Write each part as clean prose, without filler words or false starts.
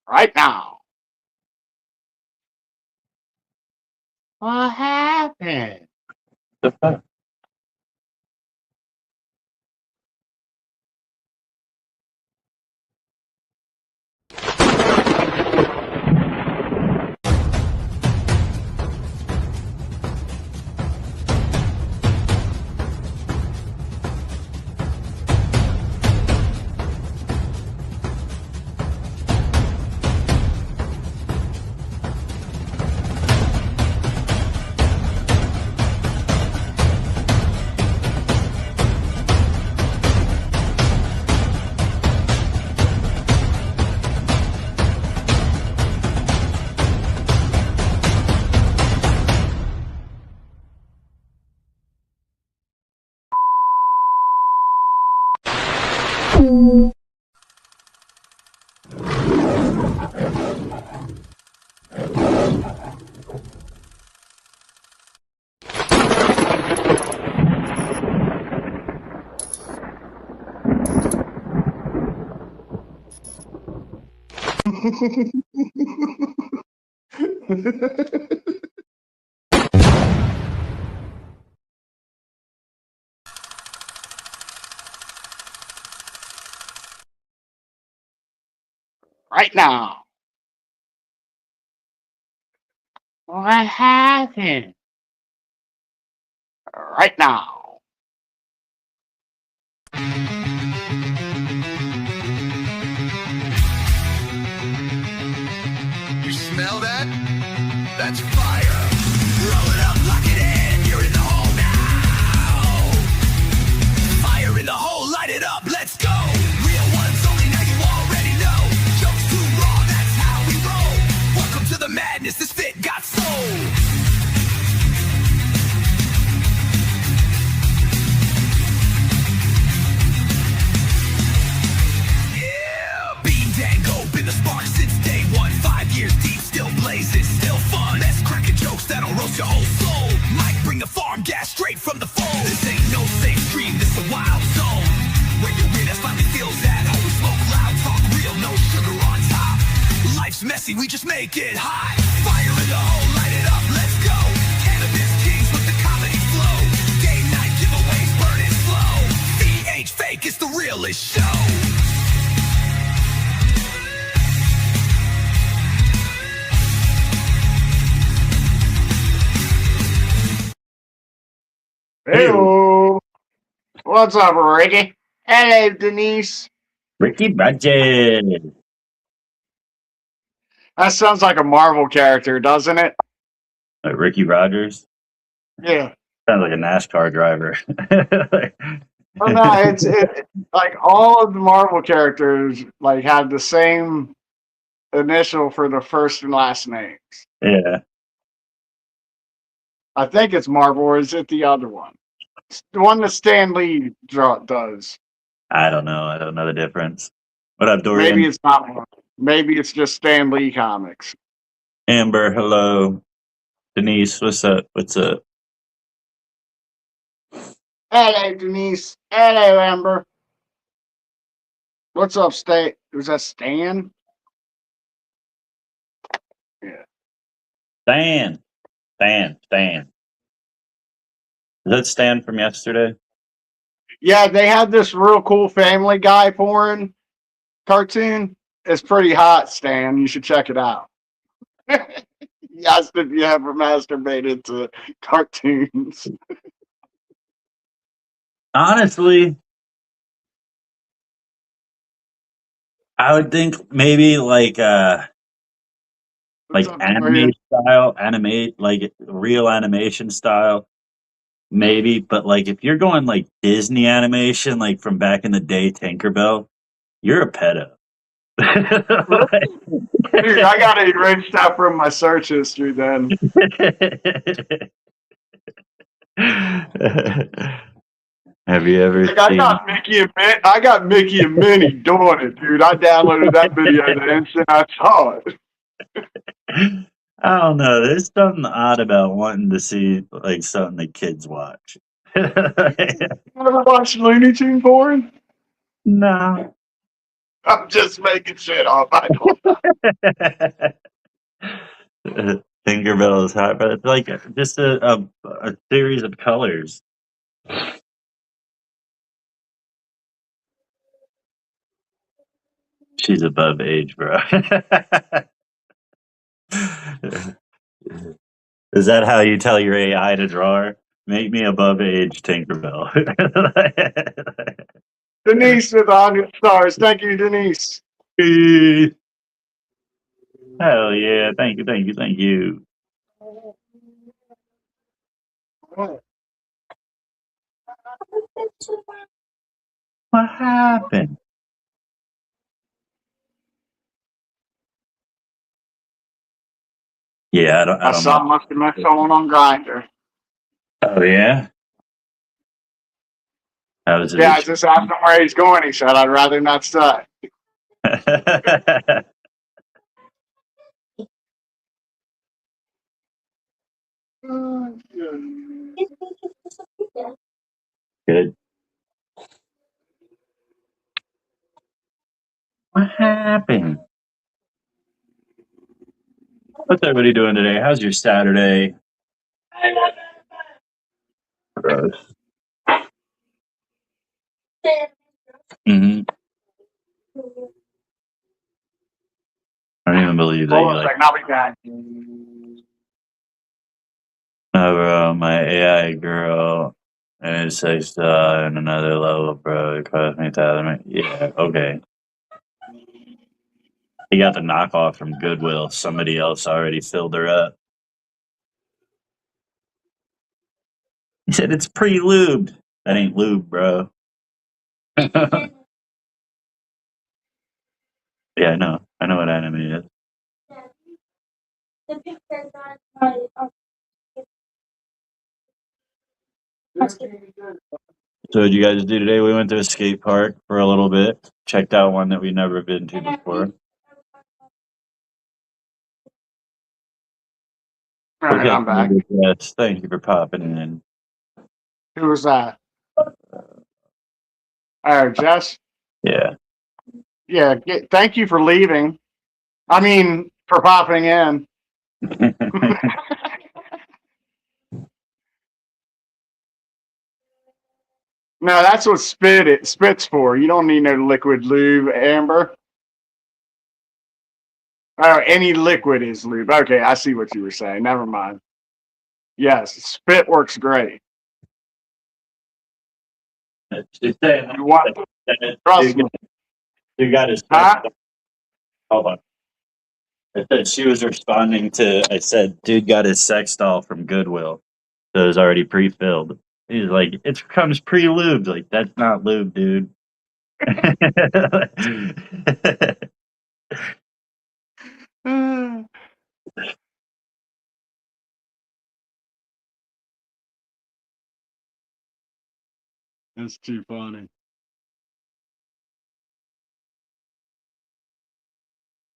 Right now. What happened? Right now. What happened? Right now. You smell that? That's fire. Roll it up, lock it in. You're in the hole now. Fire in the hole, light it up, let's go. Real ones only, now you already know. Jokes too raw, that's how we roll. Welcome to the madness, this fit got soul. Yeah, beam dango, been the spark since day one. 5 years deep, still blazing, still fun. That's cracking jokes that'll roast your whole soul. Might bring the farm gas straight from the phone. This ain't no safe stream, this a wild zone. Where your weirdness finally feels at home. We smoke loud, talk real, no sugar on top. Life's messy, we just make it hot. Fire in the hole, light it up, let's go. Cannabis kings with the comedy flow. Day night giveaways, burn it slow. ain't fake, it's the realest show. Hey, what's up, Ricky? Hello, Denise. Ricky Budget. That sounds like a Marvel character, doesn't it? Like Ricky Rogers. Yeah. Sounds like a NASCAR driver. Well, no, it's like all of the Marvel characters like have the same initial for the first and last names. Yeah. I think it's Marvel, or is it the other one? It's the one that Stan Lee does. I don't know. I don't know the difference. What up, Dorian? Maybe it's not Marvel. Maybe it's just Stan Lee comics. Amber, hello. Denise, what's up? What's up? Hello, Denise. Hello, Amber. What's up, Stan? Was that Stan? Yeah. Stan. Is that Stan from yesterday? Yeah, they had this real cool Family Guy porn cartoon. It's pretty hot, Stan. You should check it out. Yes, if you ever masturbated to cartoons. Honestly, I would think maybe like anime style, like real animation style, maybe. But like if you're going like Disney animation, like from back in the day, Tinkerbell, you're a pedo. Dude, I gotta erase that from my search history then. Have you ever Like, I got Mickey and Minnie doing it, dude. I downloaded that video the instant I saw it. I don't know. There's something odd about wanting to see like something that kids watch. You ever watched Looney Tune porn? No. I'm just making shit up. I don't know. Tinkerbell is hot, but it's like just a series of colors. She's above age, bro. Is that how you tell your AI to draw her? Make me above age Tinkerbell. Denise with 100 stars. Thank you, Denise. Hell yeah. Thank you, thank you, thank you. What happened? Yeah, I My don't know. son must have met someone on Grinder. Oh yeah? How was Yeah, I it? just asked him where he's going. He said, I'd rather not say. Good. What happened? What's everybody doing today? How's your Saturday? Gross. hmm I don't even believe that Hold you on a like. second. I'll be back. No, bro, my AI girl and it's like on another level, bro. It cost me $1,000. Yeah, okay. He got the knockoff from Goodwill. Somebody else already filled her up. He said it's pre-lubed. That ain't lube, bro. Yeah, I know. I know what anime is. So what did you guys do today? We went to a skate park for a little bit. Checked out one that we've never been to before. All right, Okay, I'm back. yes, thank you for popping in. Who was that? Oh, Jess? Yeah. Yeah, thank you for leaving. I mean, for popping in. No, that's what spit's for. You don't need no liquid lube, Amber. Oh, any liquid is lube. Okay, I see what you were saying. Never mind. Yes, spit works great. She's saying You want? that Trust me. dude got his sex. Huh? Hold on. I said she was responding to. I said, dude got his sex doll from Goodwill, so it was already pre-filled. He's like, it comes pre-lubed. Like that's not lube, dude. That's too funny.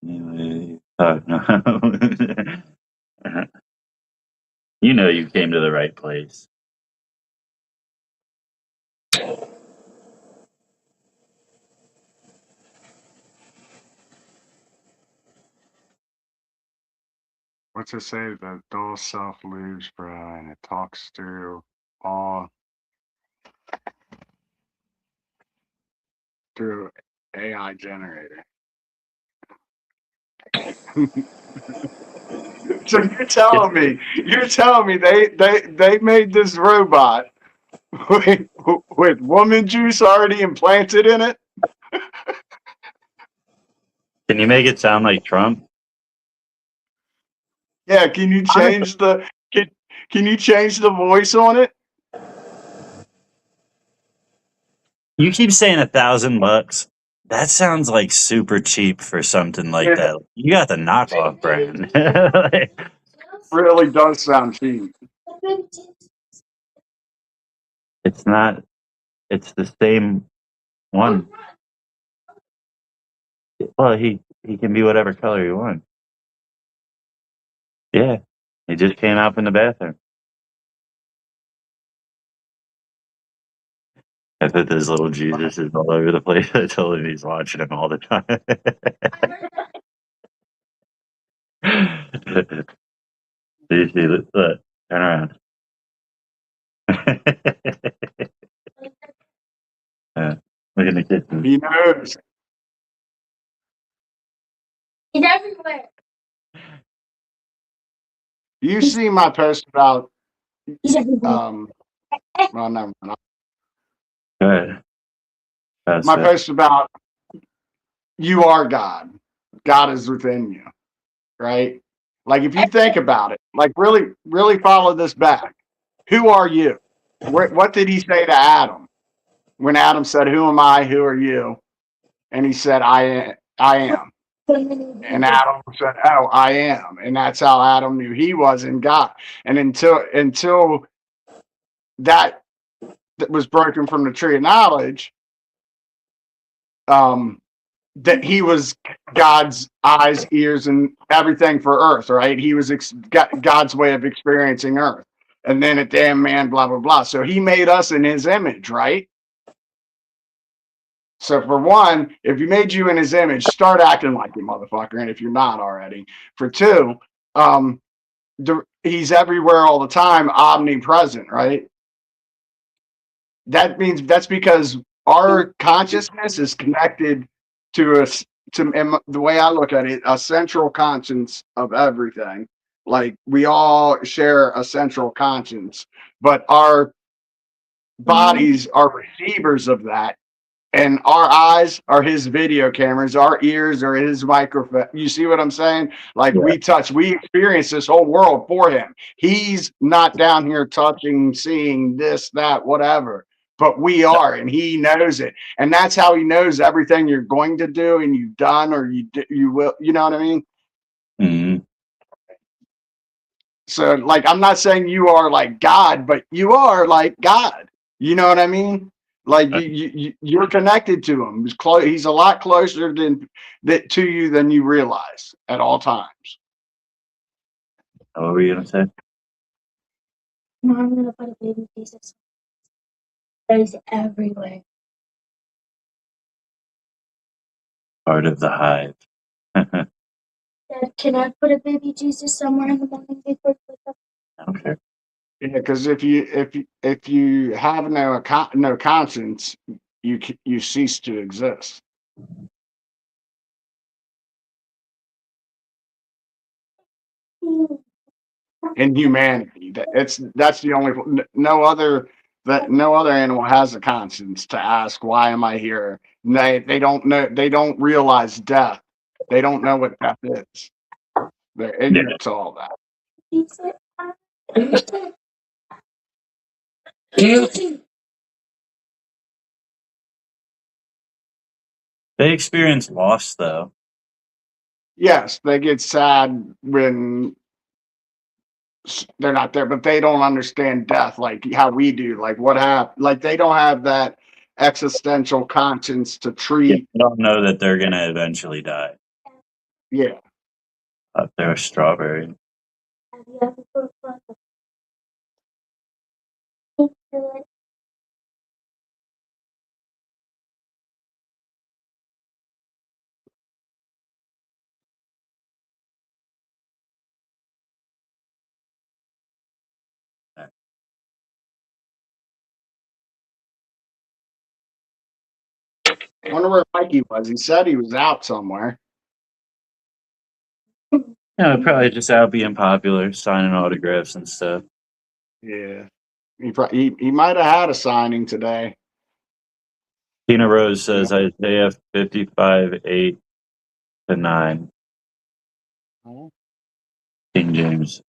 Anyway, no. You know you came to the right place. What's it say? The dual self lubes, bro, and it talks through all through AI generator. So you're telling me they made this robot with, with woman juice already implanted in it? Can you make it sound like Trump? Yeah, can you Honestly, change the can you change the voice on it? you keep saying $1,000. That sounds like super cheap for something like It that. You got the knockoff brand. really does sound cheap. It's not. It's the same one. Well, he can be whatever color you want. Yeah, he just came out from the bathroom. I put those little Jesuses all over the place. I told him he's watching them all the time. See, look, turn around. Look in the kitchen. He knows. He's everywhere. You see my post about He's everywhere. well, never mind. Go ahead. That's My it. post about you are God. God is within you, right? Like if you think about it, like really follow this back. Who are you? What did he say to Adam when Adam said, "Who am I? Who are you?" And he said, I am." And Adam said, "Oh, I am." And that's how Adam knew he was in God. And until that was broken from the tree of knowledge, that he was God's eyes, ears, and everything for Earth, right? He was God's way of experiencing Earth. And then a damn man, blah, blah, blah. So he made us in his image, right? So for one, if he made you in his image, start acting like a motherfucker. And if you're not already. For two, he's everywhere all the time, omnipresent, right? That's because our consciousness is connected to us, the way I look at it, a central conscience of everything. Like we all share a central conscience, but our bodies are receivers of that. And our eyes are his video cameras, our ears are his microphone. You see what I'm saying? Like Yeah. we experience this whole world for him. He's not down here touching, seeing this, that, whatever, but we are, and he knows it. And that's how he knows everything you're going to do and you've done, or you will, you know what I mean? Mm-hmm. So like, I'm not saying you are like God, but you are like God. You know what I mean? Like you're connected to him. He's a lot closer to you than you realize at all times. What were you gonna say? No, I'm gonna put a baby Jesus. That is everywhere. Part of the hive. I Dad, can I put a baby Jesus somewhere in the morning before I wake up? don't care. Yeah, because if you have no conscience, you cease to exist in humanity. That's the only no other animal has a conscience to ask, why am I here? And they don't know, they don't realize death. They don't know what death is. They're Yeah. ignorant to all that. They experience loss though. Yes, they get sad when they're not there, but they don't understand death like how we do. Like what happened? Like they don't have that existential conscience to Yeah. treat. They don't know that they're gonna eventually die. Yeah, They're a strawberry. I wonder where Mikey was. He said he was out somewhere. Yeah, probably just out being popular, signing autographs and stuff. Yeah, he might have had a signing today. Tina Rose Yeah. says Isaiah 55:8-9. King James.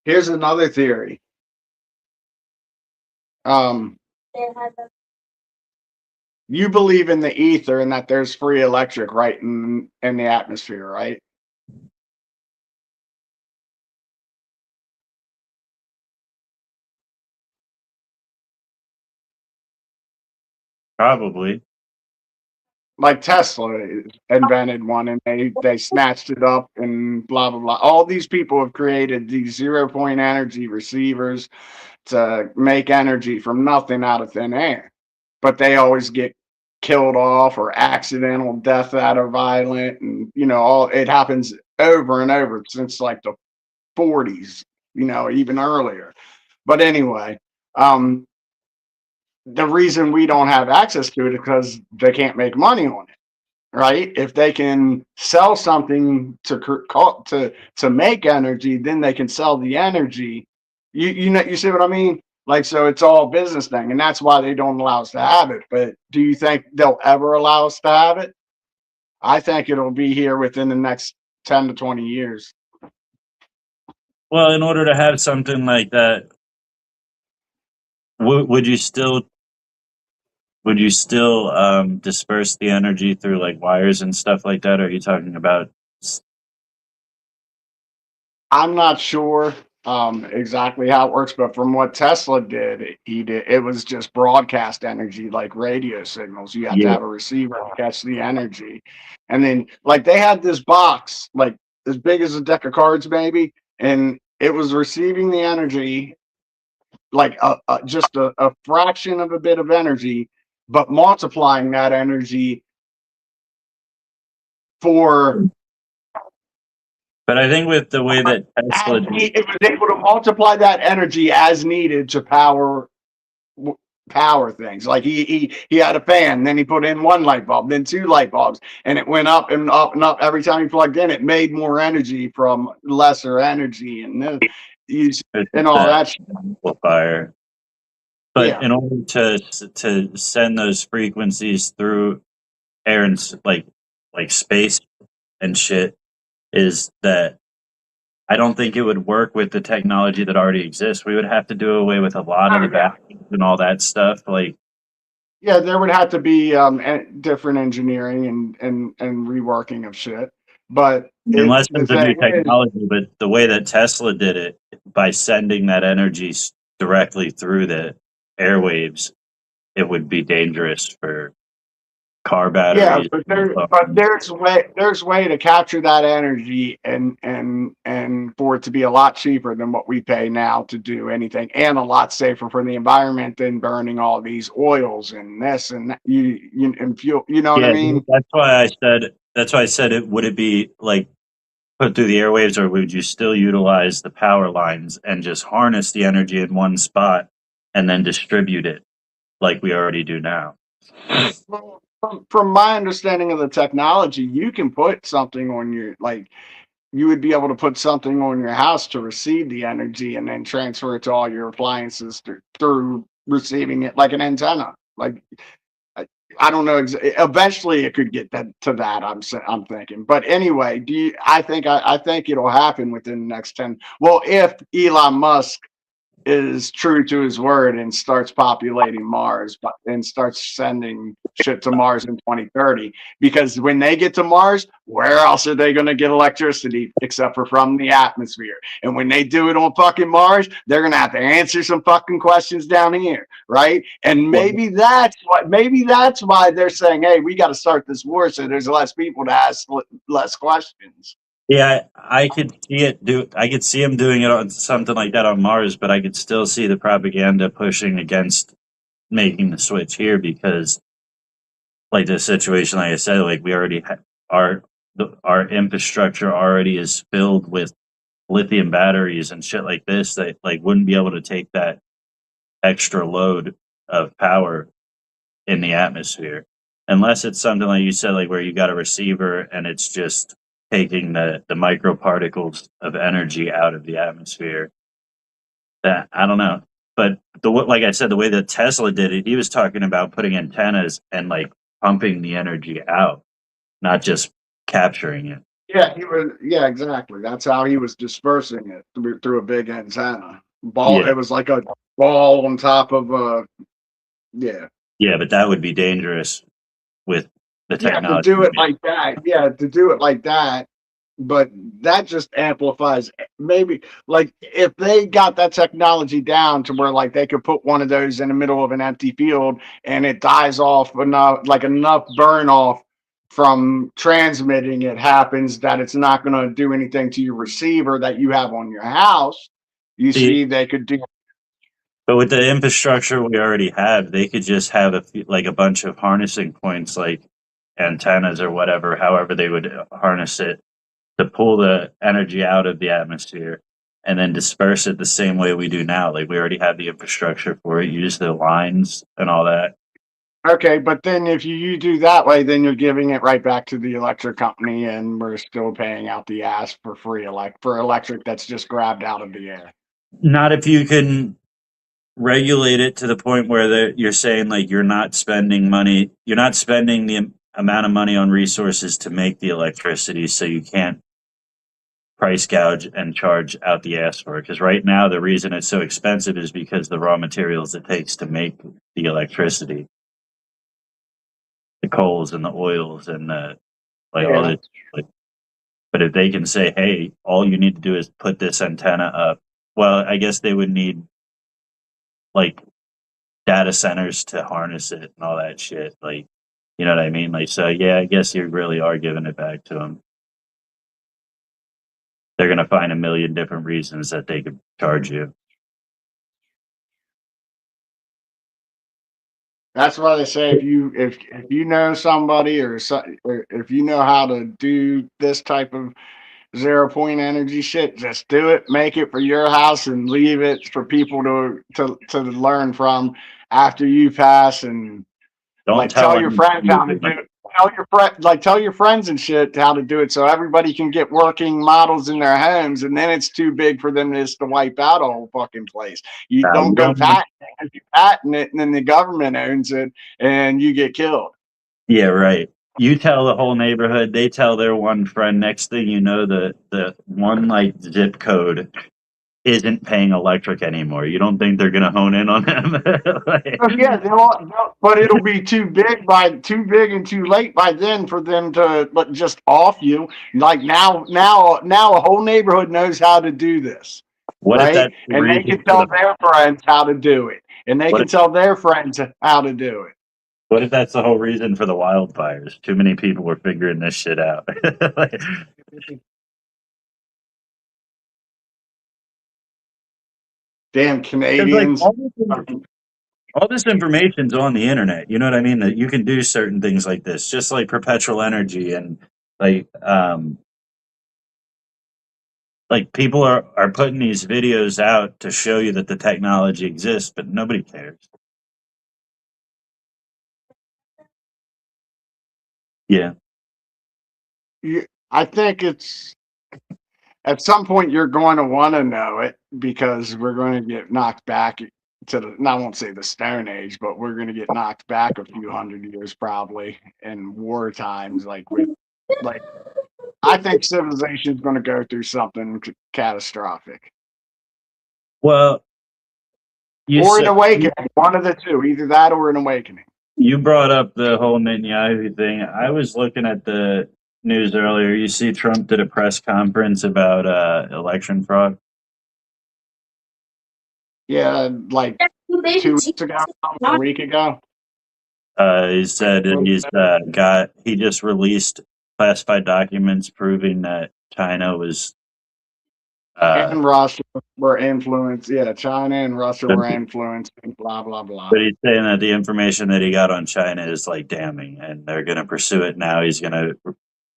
Here's another theory. You believe in the ether and that there's free electric right in the atmosphere, right? Probably. like Tesla invented one and they snatched it up and blah blah blah. All these people have created these 0 point energy receivers to make energy from nothing out of thin air, but they always get killed off or accidental death that are violent, and all it happens over and over since like the 40s, even earlier. But anyway, um, the reason we don't have access to it is because they can't make money on it, right? If they can sell something to make energy, then they can sell the energy. You see what I mean? Like, so it's all a business thing, and that's why they don't allow us to have it. But do you think they'll ever allow us to have it? I think it'll be here within the next 10 to 20 years. Well, in order to have something like that, would you still disperse the energy through like wires and stuff like that? Or are you talking about? I'm not sure exactly how it works, but from what Tesla did, it was just broadcast energy like radio signals. You have to Yeah, have a receiver to catch the energy, and then like they had this box like as big as a deck of cards, maybe, and it was receiving the energy like just a fraction of a bit of energy, but multiplying that energy for but I think with the way that Tesla, it was able to multiply that energy as needed to power things. Like he had a fan, then he put in one light bulb, then two light bulbs, and it went up and up and up every time he plugged in. It made more energy from lesser energy, and then and all the that. amplifier. But Yeah, in order to send those frequencies through air and like space and shit, is that I don't think it would work with the technology that already exists. We would have to do away with a lot of the yeah, batteries and all that stuff. Like yeah. There would have to be different engineering and reworking of shit. But unless the there's a new thing is, technology, but the way that Tesla did it by sending that energy directly through the airwaves, it would be dangerous for car yeah, batteries. but And there's way to capture that energy and for it to be a lot cheaper than what we pay now to do anything, and a lot safer for the environment than burning all these oils and this and that, and fuel. You know what I yeah, mean? that's why I said. That's why I said it. Would it be like put through the airwaves, or would you still utilize the power lines and just harness the energy in one spot and then distribute it like we already do now? Well, from my understanding of the technology, you can put something on your like you would be able to put something on your house to receive the energy and then transfer it to all your appliances through receiving it like an antenna. Like I, I don't know. Eventually, it could get to that. I'm thinking. But anyway, do you? I think it'll happen within the next 10. Well, if Elon Musk is true to his word and starts populating Mars, and starts sending shit to Mars in 2030. Because when they get to Mars, where else are they going to get electricity except for from the atmosphere? And when they do it on fucking Mars, they're going to have to answer some fucking questions down here, right? And Well, maybe that's why they're saying, hey, we got to start this war so there's less people to ask less questions. yeah, I could see it do. I could see him doing it on something like that on Mars, but I could still see the propaganda pushing against making the switch here because, like the situation, like I said, like we already our our infrastructure already is filled with lithium batteries and shit like this that like wouldn't be able to take that extra load of power in the atmosphere unless it's something like you said, like where you got a receiver and it's just taking the microparticles of energy out of the atmosphere. That I don't know, but like I said, the way that Tesla did it, he was talking about putting antennas and like pumping the energy out, not just capturing it. Yeah, he was. Yeah, exactly. That's how he was dispersing it through a big antenna ball. Yeah, It was like a ball on top of a. Yeah, yeah, but that would be dangerous with the yeah. To technology. do it like that. Yeah, to do it like that. But that just amplifies. Maybe like if they got that technology down to where like they could put one of those in the middle of an empty field and it dies off enough, like enough burn off from transmitting it happens, that it's not going to do anything to your receiver that you have on your house. You see, they could do. But with the infrastructure we already have, they could just have like a bunch of harnessing points, like antennas or whatever, however they would harness it to pull the energy out of the atmosphere and then disperse it the same way we do now. Like we already have the infrastructure for it. Use the lines and all that. Okay, but then if you do that way, then you're giving it right back to the electric company, and we're still paying out the ass for free for electric that's just grabbed out of the air. Not if you can regulate it to the point where you're saying like you're not spending money, you're not spending the amount of money on resources to make the electricity, so you can't price gouge and charge out the ass for it. Because right now the reason it's so expensive is because the raw materials it takes to make the electricity, the coals and the oils and the all this. Like, but if they can say, hey, all you need to do is put this antenna up, well, I guess they would need like data centers to harness it and all that shit. Like, you know what I mean? Like, so yeah, I guess you really are giving it back to them. They're going to find a million different reasons that they could charge you. That's why they say if you know somebody or if you know how to do this type of 0 point energy shit, just do it, make it for your house, and leave it for people to learn from after you pass. And Don't like tell tell your them. friends how to do it. Tell your friends and shit how to do it, so everybody can get working models in their homes, and then it's too big for them just to wipe out a whole fucking place. You don't go patent it, because you patent it and then the government owns it and you get killed. Yeah, right. You tell the whole neighborhood, they tell their one friend. Next thing you know, the one like zip code isn't paying electric anymore. You don't think they're gonna hone in on them? Like, Yeah, but it'll be too big and too late by then for them to just off you. Like now, a whole neighborhood knows how to do this, what if right? that's the And they reason can for tell the their friends how to do it, and they what can if, tell their friends how to do it. what if that's the whole reason for the wildfires? Too many people were figuring this shit out. Like, Damn 'cause, like Canadians. all this information's on the internet. You know what I mean? That you can do certain things like this, just like perpetual energy and like people are putting these videos out to show you that the technology exists, but nobody cares. Yeah. I think it's at some point you're going to want to know it, because we're going to get knocked back to I won't say the Stone Age, but we're going to get knocked back a few hundred years probably in war times. Like I think civilization is going to go through something catastrophic Well, you or an said awakening, one of the two, either that or an awakening. you brought up the whole Netanyahu thing. I was looking at the news earlier. You see, Trump did a press conference about election fraud. Yeah, like 2 weeks ago, a week ago. He said that he just released classified documents proving that China was And Russia were influenced. Yeah, China and Russia but were influencing. Blah blah blah. but he's saying that the information that he got on China is like damning, and they're going to pursue it now. He's going to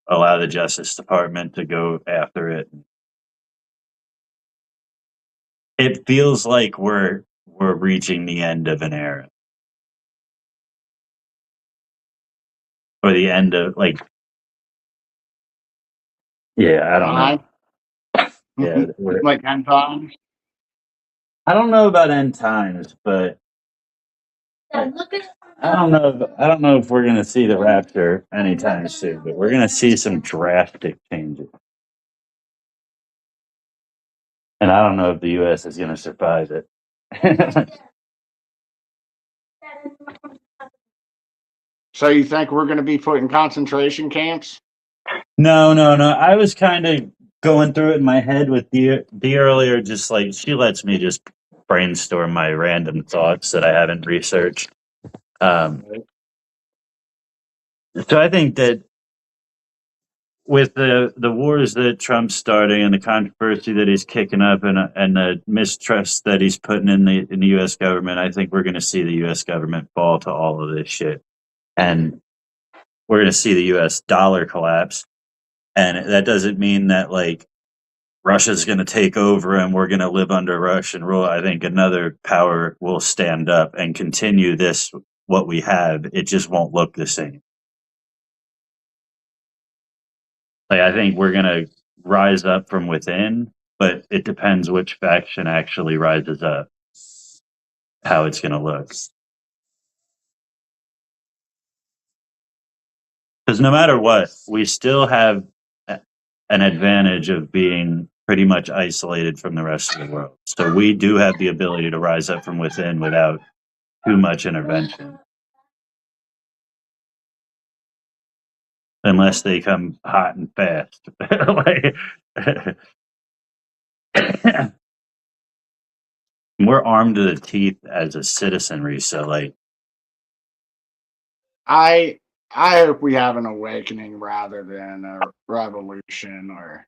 allow the Justice Department to go after it. It feels like we're reaching the end of an era, or the end of like, yeah, I don't know. Yeah, Like 10 times. I don't know about end times, but I don't know. I don't know if we're going to see the rapture anytime soon, but we're going to see some drastic changes. And I don't know if the U.S. is going to survive it. So you think we're going to be put in concentration camps? No. I was kind of going through it in my head with Dee earlier, just like she lets me just brainstorm my random thoughts that I haven't researched. So I think that with the wars that Trump's starting and the controversy that he's kicking up and the mistrust that he's putting in the U.S. government, I think we're going to see the U.S. government fall to all of this shit, and we're going to see the U.S. dollar collapse. And that doesn't mean that like Russia's going to take over and we're going to live under Russian rule. I think another power will stand up and continue this what we have. It just won't look the same. Like I think we're gonna rise up from within, but it depends which faction actually rises up, how it's gonna look. Because no matter what, we still have an advantage of being pretty much isolated from the rest of the world. So we do have the ability to rise up from within without too much intervention. Unless they come hot and fast. Like, we're armed to the teeth as a citizenry, so like I hope we have an awakening rather than a revolution or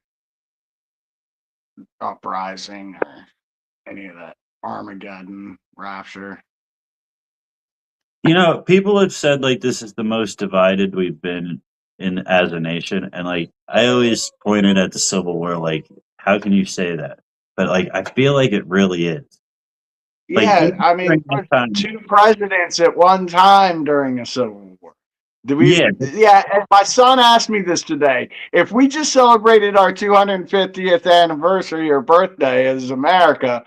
uprising or any of that Armageddon rapture. you know, people have said like this is the most divided we've been in as a nation, and like I always pointed at the Civil War, like how can you say that? But like I feel like it really is. Like Yeah, even I mean, during that time, two presidents at one time during a civil war. Do we? yeah, Yeah, and my son asked me this today. If we just celebrated our 250th anniversary or birthday as America,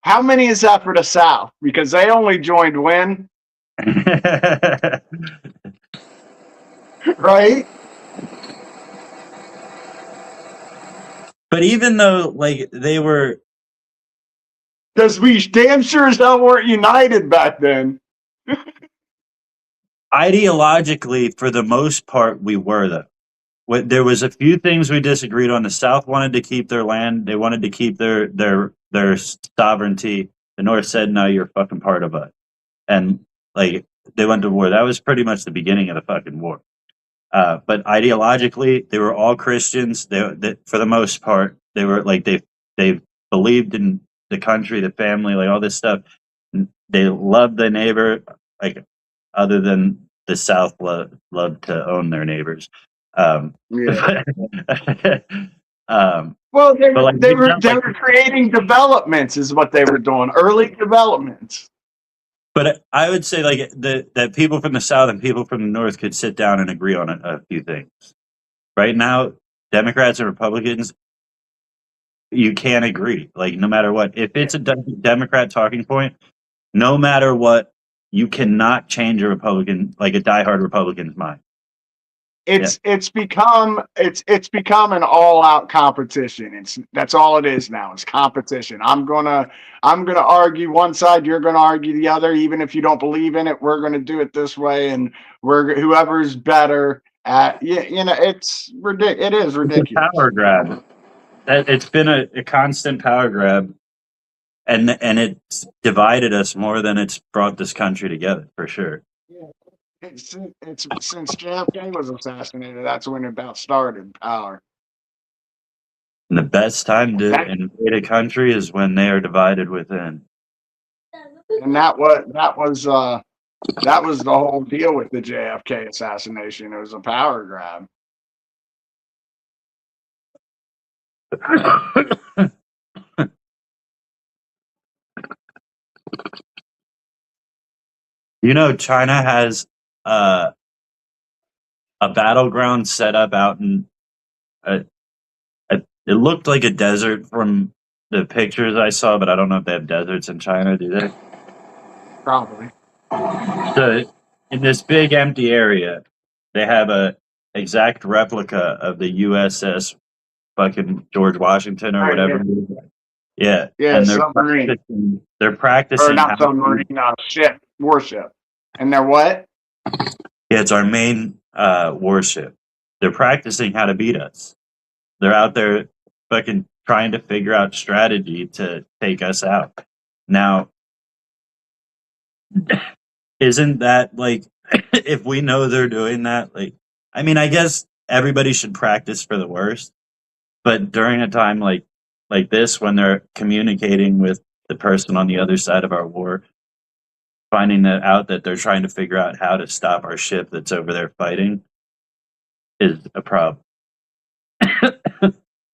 how many is that for the South? Because they only joined when, right? but even though like they were Because we damn sure as hell weren't united back then. ideologically, for the most part, we were though. There was a few things we disagreed on. The South wanted to keep their land; they wanted to keep their sovereignty. The North said, "No, you're fucking part of us," and like they went to war. That was pretty much the beginning of the fucking war. But ideologically, they were all Christians. They, for the most part, they were like they believed in the country, the family, like all this stuff. They loved the neighbor, like other than the South loved to own their neighbors. Yeah. But, Well, but like they you were know, they like, were creating developments, is what they were doing. Early developments. but I would say like that people from the South and people from the North could sit down and agree on a few things. Right now, Democrats and Republicans, you can't agree. Like no matter what, if it's a Democrat talking point, no matter what, you cannot change a Republican, like a diehard Republican's mind. It's become an all out competition. That's all it is now. It's competition. I'm gonna argue one side, you're gonna argue the other. Even if you don't believe in it, we're gonna do it this way, and we're whoever's better at it's ridiculous. It is It's a ridiculous. power grab. It's been a constant power grab, and it's divided us more than it's brought this country together for sure. Yeah. It's since JFK was assassinated. That's when it about started power. And the best time to That invade a country is when they are divided within. and that was the whole deal with the JFK assassination. It was a power grab. You know, China has uh, a battleground set up out in. It looked like a desert from the pictures I saw, but I don't know if they have deserts in China, do they? Probably. So in this big empty area, they have a exact replica of the USS fucking George Washington or Right, whatever. Yeah, yeah, and submarine they're or practicing not how. submarine, ship, warship. And they're what? Yeah, it's our main warship. They're practicing how to beat us. They're out there fucking trying to figure out strategy to take us out. Now, isn't that like if we know they're doing that, like I mean, I guess everybody should practice for the worst. But during a time like this, when they're communicating with the person on the other side of our war, finding that out that they're trying to figure out how to stop our ship that's over there fighting is a problem.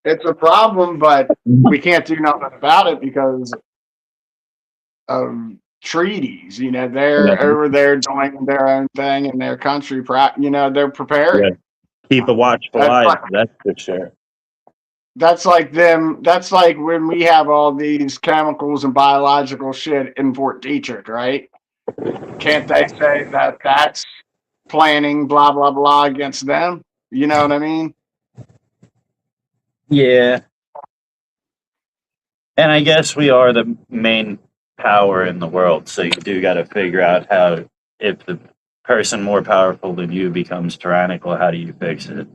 It's a problem, but we can't do nothing about it because of treaties. You know, they're Yeah. over there doing their own thing in their country. You know, they're Yeah. preparing. Keep a watchful That's eye, like that's for sure. that's like them. That's like when we have all these chemicals and biological shit in Fort Detrick, right? Can't they say that that's planning blah blah blah against them? You know what I mean? Yeah. And I guess we are the main power in the world, so you do got to figure out how, if the person more powerful than you becomes tyrannical, how do you fix it?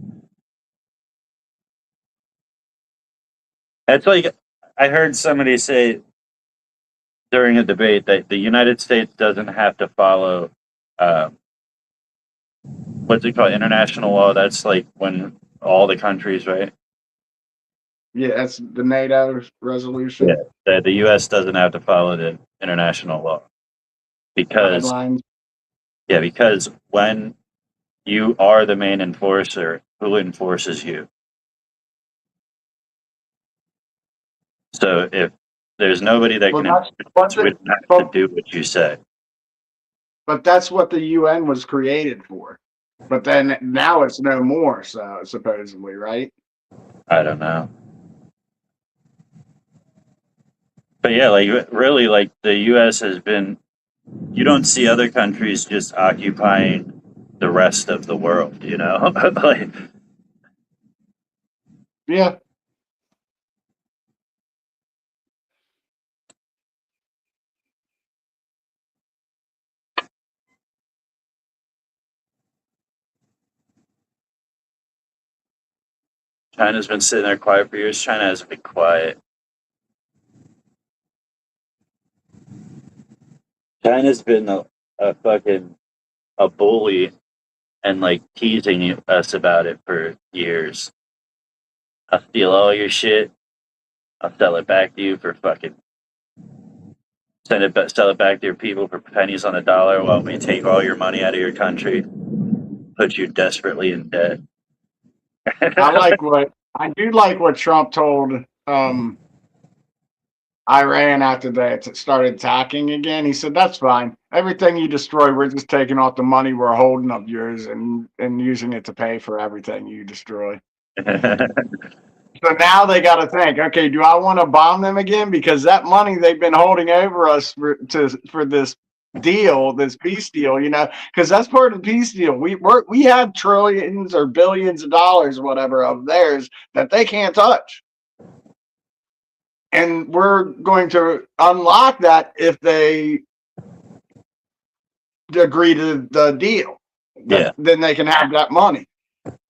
That's like, I heard somebody say during a debate that the United States doesn't have to follow, uh, what's it called, international law. That's like when all the countries, right? Yeah, that's the NATO Yeah. resolution That the U.S. doesn't have to follow the international law because, guidelines. yeah, because when you are the main enforcer, who enforces you? So if there's nobody that Well, can that's enforce what it, we the, don't have to but do what you say. but that's what the UN was created for. But then now it's no more. So supposedly, right? I don't know. But yeah, like really, like the U.S. has been. You don't see other countries just occupying the rest of the world. You know, like Yeah. China's been sitting there quiet for years. China hasn't been quiet. China's been a fucking a bully and like teasing us about it for years. I'll steal all your shit. I'll sell it back to you for fucking sell it back to your people for pennies on the dollar while we take all your money out of your country, put you desperately in debt. I do like what Trump told Iran after they started attacking again. He said, "That's fine. Everything you destroy, we're just taking off the money we're holding of yours and using it to pay for everything you destroy." So now they got to think, okay, do I want to bomb them again? Because that money they've been holding over us for this deal, this peace deal, you know, because that's part of the peace deal. We have trillions or billions of dollars, whatever, of theirs that they can't touch. And we're going to unlock that if they agree to the deal. Yeah. Then they can have that money.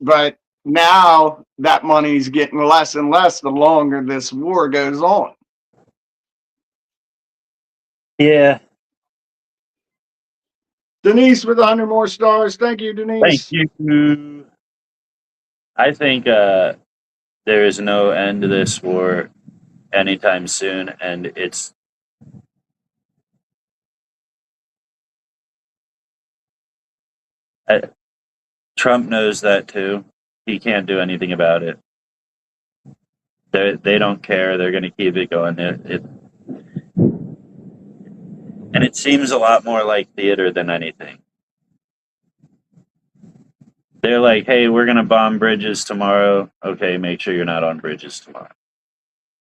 But now that money's getting less and less the longer this war goes on. Yeah. Denise with 100 more stars. Thank you, Thank Denise. you. I think there is no end to this war anytime soon, and it's Trump knows that too. He can't do anything about it. They don't care. They're going to keep it going. And it seems a lot more like theater than anything. They're like, hey, we're going to bomb bridges tomorrow. Okay, make sure you're not on bridges tomorrow.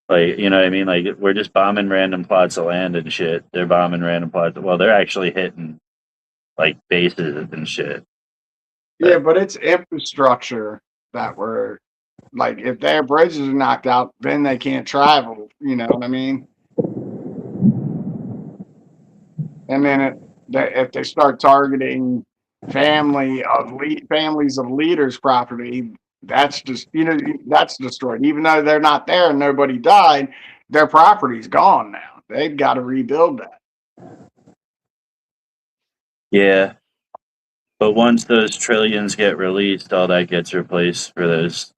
Like, you know what I mean? Like, we're just bombing random plots of land and shit. They're bombing random plots. Well, they're actually hitting like bases and shit. Yeah, but it's infrastructure that we're like, if their bridges are knocked out, then they can't travel. You know what I mean? And then if they start targeting families of leaders' property, that's just that's destroyed. Even though they're not there and nobody died, their property's gone now. They've got to rebuild that. Yeah. But once those trillions get released, all that gets replaced for those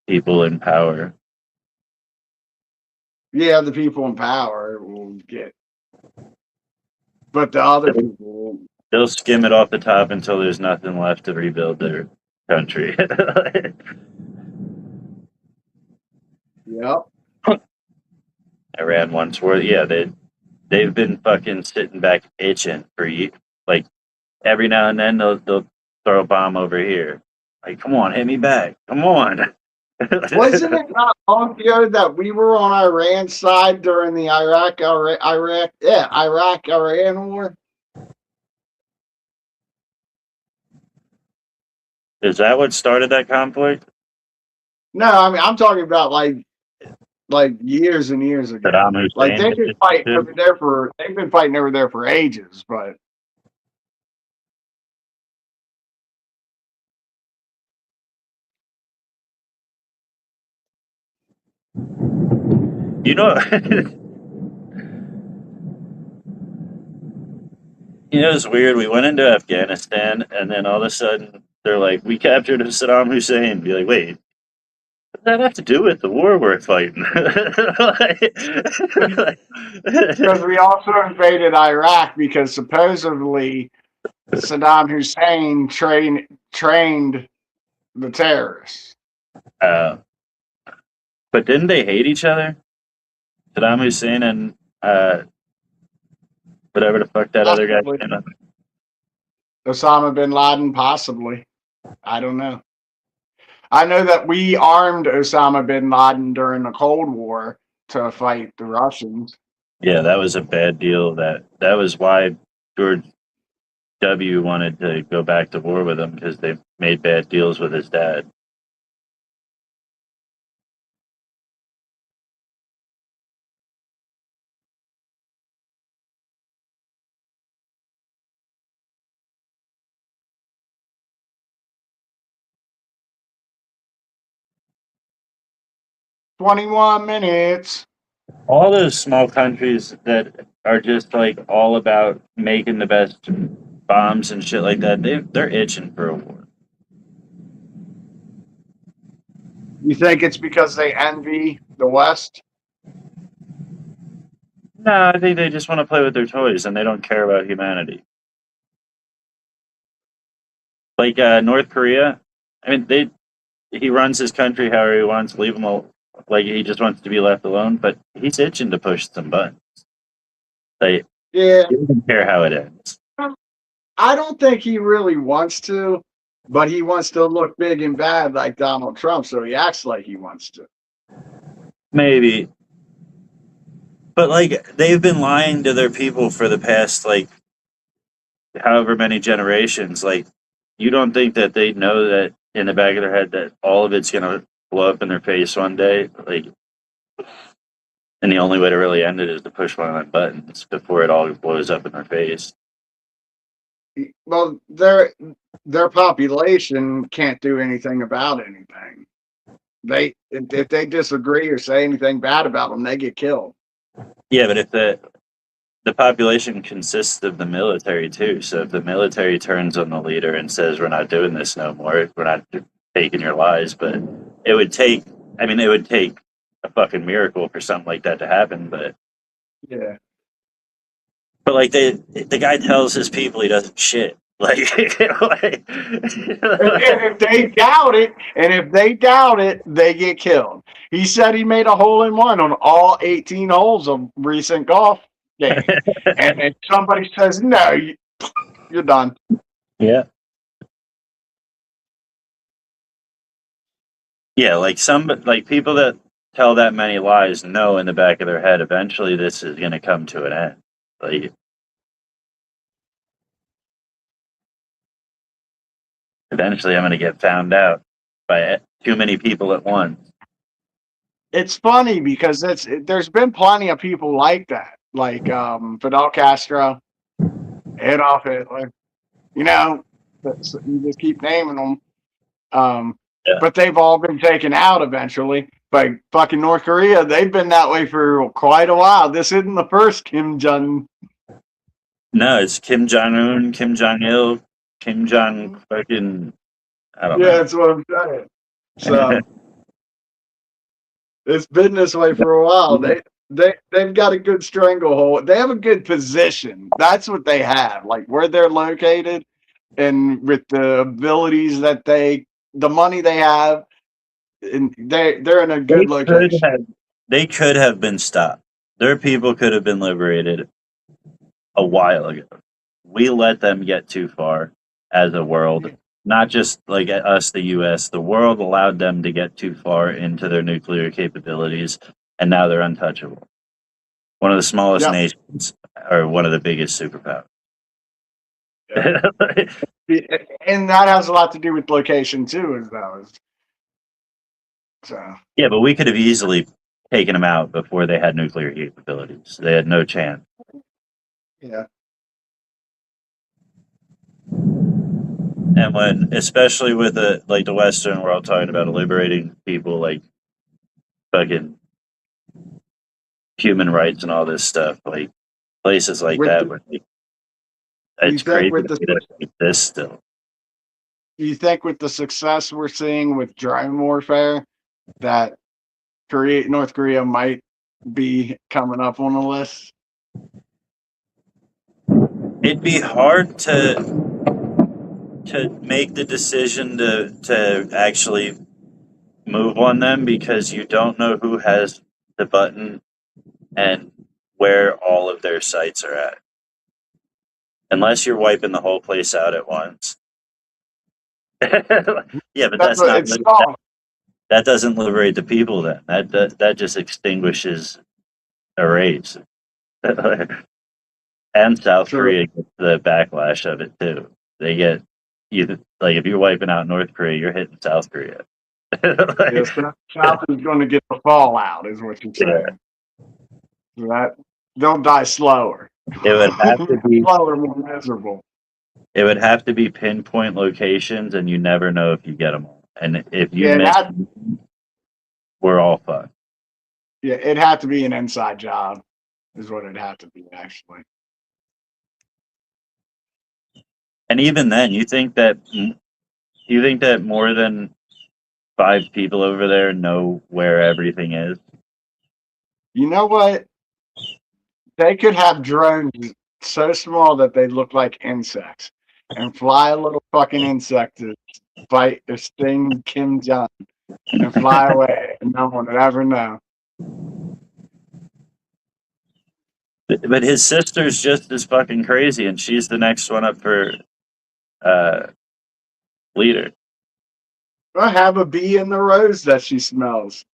people in power. Yeah, the people in power will get, but the other people won't. They'll skim it off the top until there's nothing left to rebuild their country. Yep. Iran once were, yeah, they've been fucking sitting back itching for like every now and then they'll throw a bomb over here. Like, come on, hit me back. Come on. Wasn't it not long ago that we were on Iran's side during the Iraq-Iran war? Is that what started that conflict? No, I mean I'm talking about like years and years ago. Saddam Like Hussein? they've been fighting over there for ages, but You know, it's weird. We went into Afghanistan, and then all of a sudden they're like, "We captured Saddam Hussein." Be like, wait, what does that have to do with the war we're fighting? because we also invaded Iraq because supposedly Saddam Hussein trained the terrorists. uh, but didn't they hate each other? Saddam Hussein and whatever the fuck that other guy. Osama bin Laden, possibly. I don't know. I know that we armed Osama bin Laden during the Cold War to fight the Russians. Yeah, that was a bad deal. That was why George W. wanted to go back to war with him, because they made bad deals with his dad. "21 minutes." All those small countries that are just like all about making the best bombs and shit like that, they're itching for a war. You think it's because they envy the West? No, I think they just want to play with their toys and they don't care about humanity. Like North Korea, I mean, he runs his country however he wants. Leave him alone. Like he just wants to be left alone, but he's itching to push some buttons. Like Yeah. he doesn't care how it ends. I don't think he really wants to, but he wants to look big and bad like Donald Trump, so he acts like he wants to. Maybe. But like they've been lying to their people for the past like however many generations. Like you don't think that they know that in the back of their head that all of it's gonna blow up in their face one day? Like, and the only way to really end it is to push one of the buttons before it all blows up in their face. Well, their population can't do anything about anything. If they disagree or say anything bad about them, they get killed. Yeah, but if the population consists of the military too, so if the military turns on the leader and says we're not doing this no more, we're not taking your lies, but it would take a fucking miracle for something like that to happen, but Yeah. But like the guy tells his people he doesn't shit. Like, If they doubt it, they get killed. He said he made a hole in one on all 18 holes of recent golf game, and if somebody says no, you're done. yeah, yeah. Like people that tell that many lies know in the back of their head eventually this is going to come to an end. Like, eventually I'm going to get found out by too many people at once. It's funny because there's been plenty of people like that, like Fidel Castro, Adolf Hitler. You know, you just keep naming them. Yeah. But they've all been taken out eventually. But fucking North Korea, they've been that way for quite a while. This isn't the first Kim Jong. No, it's Kim Jong Un, Kim Jong Il, Kim Jong fucking, I don't Yeah, know. that's what I'm saying. So it's been this way for a while. They've got a good stranglehold. They have a good position. That's what they have. Like where they're located and with the abilities that the money they have, and they're in a They good could location. have, they could have been stopped. Their people could have been liberated a while ago. We let them get too far as a world, not just like us, the U.S. The world allowed them to get too far into their nuclear capabilities, and now they're untouchable. One of the smallest Yep. nations, or one of the biggest superpowers. And that has a lot to do with location too, as though. So Yeah, but we could have easily taken them out before they had nuclear capabilities. They had no chance. yeah. And when, especially with the Western world talking about liberating people, like fucking human rights and all this stuff, like places like With that, the, where you it's think crazy with that the we don't exist still. you think with the success we're seeing with drone warfare that North Korea might be coming up on the list? It'd be hard to make the decision to actually move on them because you don't know who has the button and where all of their sites are at. Unless you're wiping the whole place out at once. Yeah, but That's that's what not it's called. that doesn't liberate the people. Then that just extinguishes a race. And South True. Korea gets the backlash of it too. They get you like if you're wiping out North Korea, you're hitting South Korea. Yes, Like, South is going to get the fallout, is what you're yeah, saying. So that they'll die slower, it would have to be slower, more miserable. it would have to be pinpoint locations, and you never know if you get them all. And if you Yeah, miss, we're all fucked. it had to be an inside job, is what it had to be actually. And even then, you think that more than 5 people over there know where everything is. You know what? They could have drones so small that they look like insects and fly a little fucking insect to bite or sting Kim Jong and fly away, and no one would ever know. But his sister's just as fucking crazy, and she's the next one up for uh, leader. Or have a bee in the rose that she smells.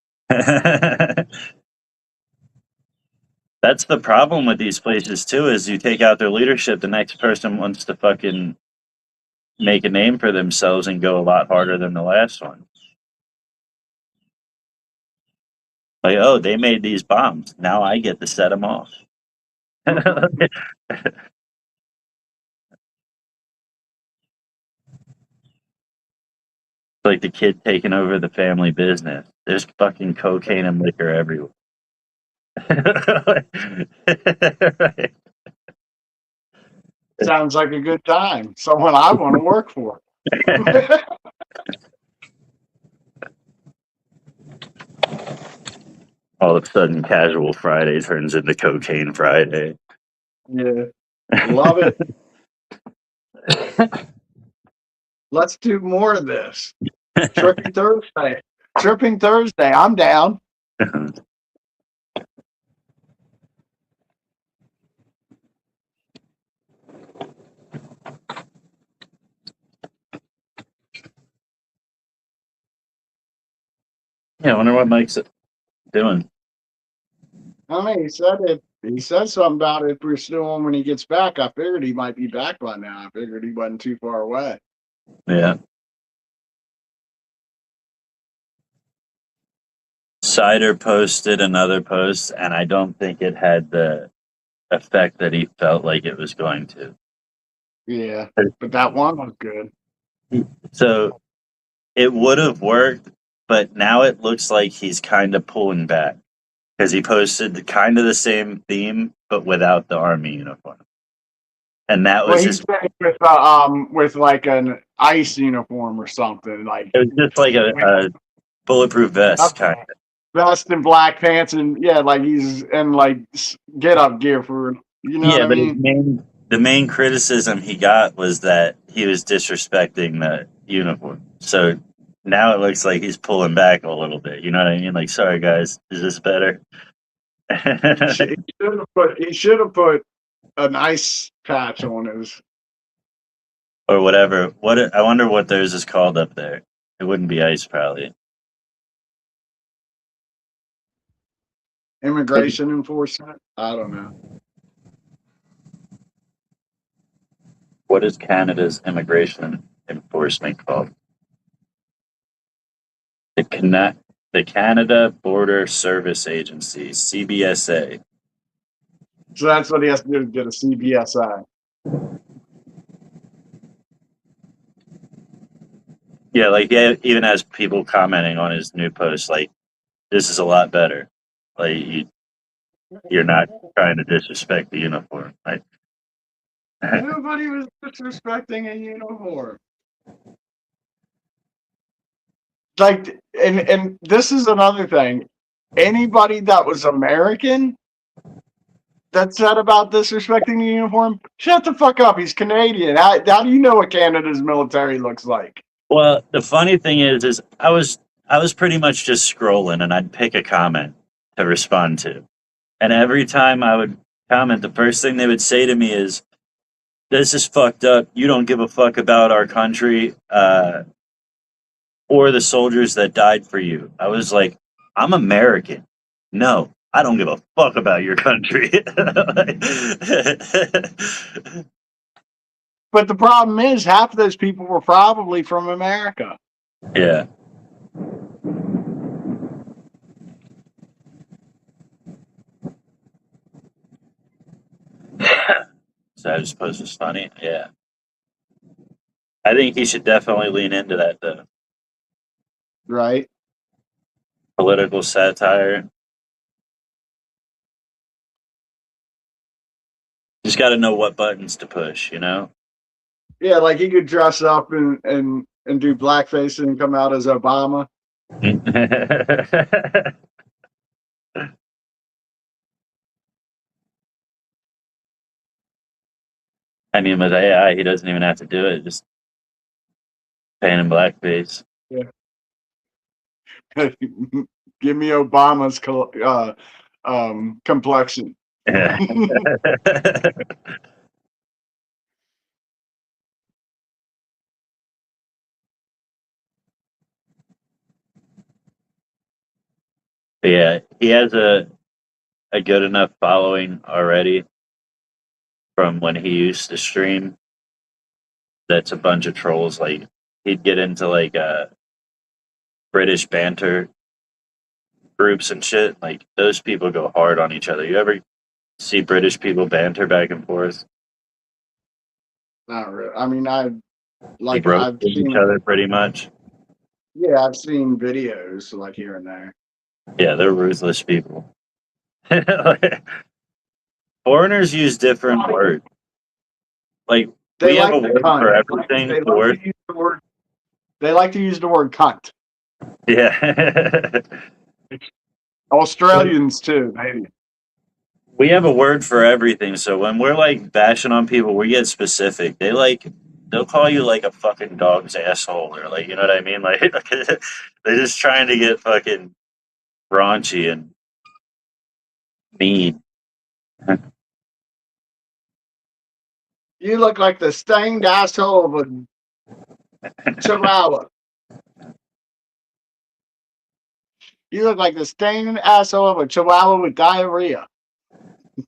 That's the problem with these places too. Is you take out their leadership, the next person wants to fucking make a name for themselves and go a lot harder than the last one. Like, oh, they made these bombs. Now I get to set them off. Like the kid taking over the family business. There's fucking cocaine and liquor everywhere. Right. Sounds like a good time. Someone I want to work for. All of a sudden, Casual Friday turns into Cocaine Friday. Yeah, love it. Let's do more of this. Tripping Thursday. Tripping Thursday. I'm down. Yeah, I wonder what Mike's doing. I mean, he said something about it pursuing when he gets back. I figured he might be back by now. I figured he wasn't too far away. Yeah. Cider posted another post, and I don't think it had the effect that he felt like it was going to. Yeah, but that one was good. So it would have worked, but now it looks like he's kind of pulling back because he posted kind of the same theme, but without the army uniform. and that Well, was he's his. with like an ice uniform or something, like It was just like a bulletproof a vest, kind of. vest and black pants, and yeah, like he's in like get up gear for, you know what Yeah, I but mean? the main criticism he got was that he was disrespecting the uniform. So now it looks like he's pulling back a little bit. You know what I mean? Like, sorry guys, is this better? He should have put a nice patch on his. Or whatever. I wonder what theirs is called up there. It wouldn't be ice, probably. Immigration enforcement. I don't know. What is Canada's immigration enforcement called? The Canada Border Service Agency, CBSA. So that's what he has to do to get a CBSI. Yeah, like yeah, even has people commenting on his new post, like this is a lot better. Like you're not trying to disrespect the uniform. Like, Nobody was disrespecting a uniform. Like, and this is another thing. Anybody that was American that said about disrespecting the uniform, shut the fuck up. He's Canadian. How do you know what Canada's military looks like? well, the funny thing is I was pretty much just scrolling and I'd pick a comment to respond to, and every time I would comment, the first thing they would say to me is, "This is fucked up. You don't give a fuck about our country or the soldiers that died for you." I was like, "I'm American. No, I don't give a fuck about your country." But the problem is, half of those people were probably from America. Yeah. So I suppose it's funny. Yeah. I think he should definitely lean into that, though. Right? Political satire. Just got to know what buttons to push, you know? Yeah, like he could dress up and do blackface and come out as Obama. I mean, with AI, he doesn't even have to do it. Just paint in blackface. Yeah. Give me Obama's complexion. Yeah. But yeah, he has a good enough following already from when he used to stream. That's a bunch of trolls. Like he'd get into like British banter groups and shit. Like those people go hard on each other. You ever see British people banter back and forth? Not really. I mean, Like I've roasting each seen, other pretty much. yeah, I've seen videos like here and there. Yeah, they're ruthless people. Foreigners use different words. Like They we have like a the word cunt. for everything. They The like word, to use the word. They like to use the word cunt. yeah. Australians too, maybe. We have a word for everything. So when we're like bashing on people, we get specific. They'll call you like a fucking dog's asshole or like you know what I mean. Like they're just trying to get fucking raunchy and mean. You look like the stained asshole of a chihuahua. You look like the stained asshole of a chihuahua with diarrhea.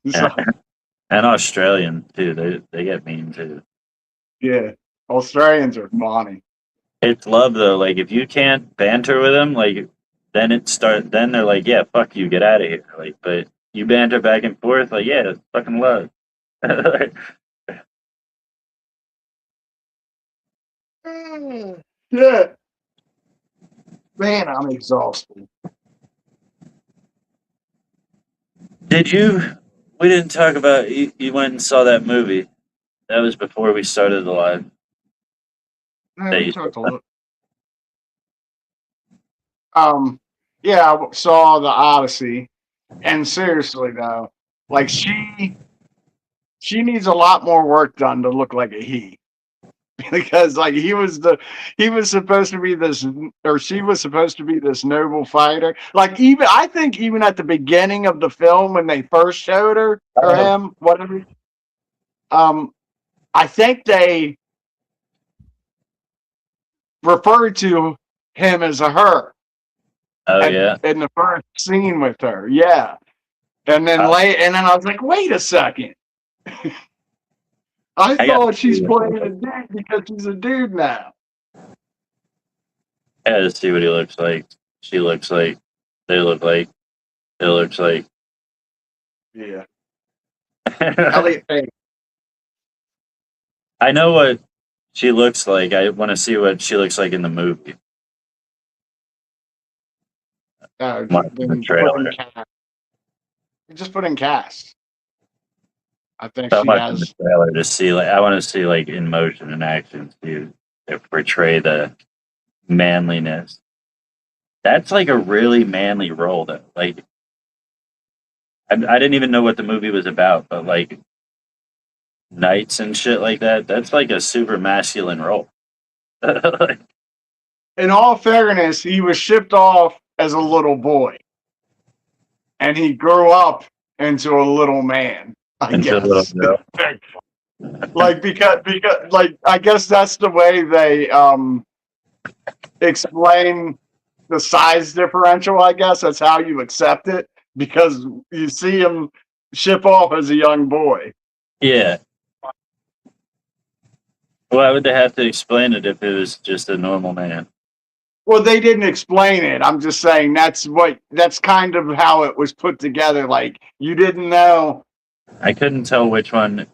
So, And Australian too. They get mean too. yeah, Australians are funny. It's love though. Like if you can't banter with them, like then they're like, yeah, fuck you, get out of here. Like, but you banter back and forth, like, yeah, it's fucking love. Yeah, man, I'm exhausted. Did you? We didn't talk about. You went and saw that movie, That was before we started the live. We took a look. Yeah, I saw the Odyssey, and seriously though, like she needs a lot more work done to look like a he. Because like he was supposed to be this, or she was supposed to be this noble fighter. Like even I think even at the beginning of the film when they first showed her or him, whatever, I think they referred to him as a her Oh yeah. in the first scene with her. Yeah. And then and then I was like, wait a second. I thought she's playing a dude because she's a dude now. I had to see what he looks like. She looks like. They look like. It looks like. Yeah. Elliot Page. I know what she looks like. I want to see what she looks like in the movie. The trailer. Just put in cast. I think So she much in the has. trailer to see. Like, I want to see like in motion and action to portray the manliness. That's like a really manly role. That like, I didn't even know what the movie was about, but like knights and shit like that. That's like a super masculine role. In all fairness, he was shipped off as a little boy, and he grew up into a little man. I guess. Like because like I guess that's the way they explain the size differential. I guess that's how you accept it because you see him ship off as a young boy. Yeah. Why would they have to explain it if it was just a normal man? Well, they didn't explain it. I'm just saying that's kind of how it was put together. Like you didn't know. I couldn't tell which one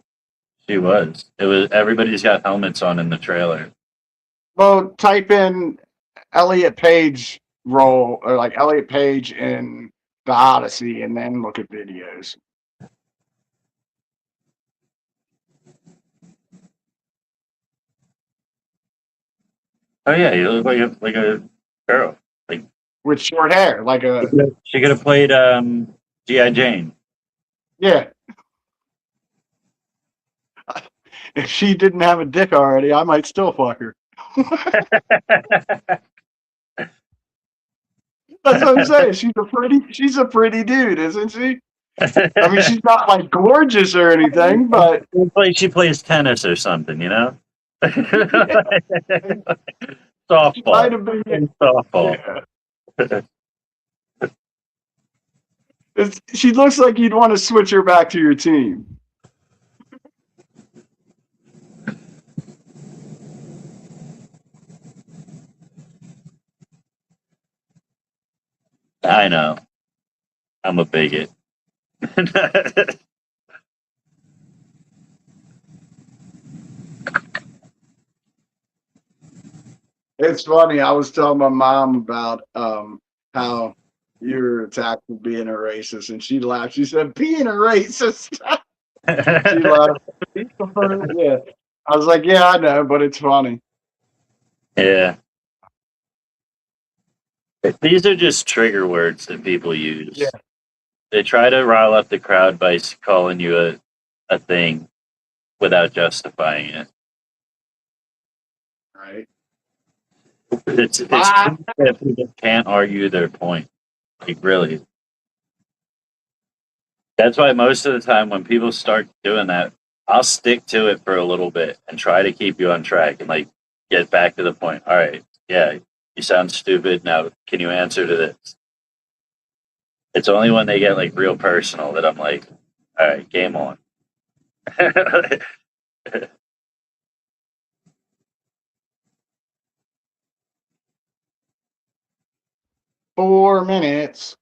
she was. It was everybody's got helmets on in the trailer. Well, type in Elliot Page role or like Elliot Page in the Odyssey, and then look at videos. Oh yeah, you look like a girl. Like With short hair, like a she could have played G.I. Jane. yeah. If she didn't have a dick already, I might still fuck her. That's what I'm saying. She's a pretty dude, isn't she? I mean, she's not like gorgeous or anything, but it's like she plays tennis or something, you know? Softball. Might have been, Softball. yeah. She looks like you'd want to switch her back to your team. I know. I'm a bigot. It's funny. I was telling my mom about how you were attacked for being a racist, and she laughed. She said, "Being a racist." She laughed. Yeah. I was like, "Yeah, I know, but it's funny." Yeah. These are just trigger words that people use. Yeah. They try to rile up the crowd by calling you a thing without justifying it. Right. It's that people can't argue their point. Like really. That's why most of the time when people start doing that, I'll stick to it for a little bit and try to keep you on track and like get back to the point. All right, yeah, you sound stupid. Now, can you answer to this? It's only when they get like real personal that I'm like, all right, game on. 4 minutes.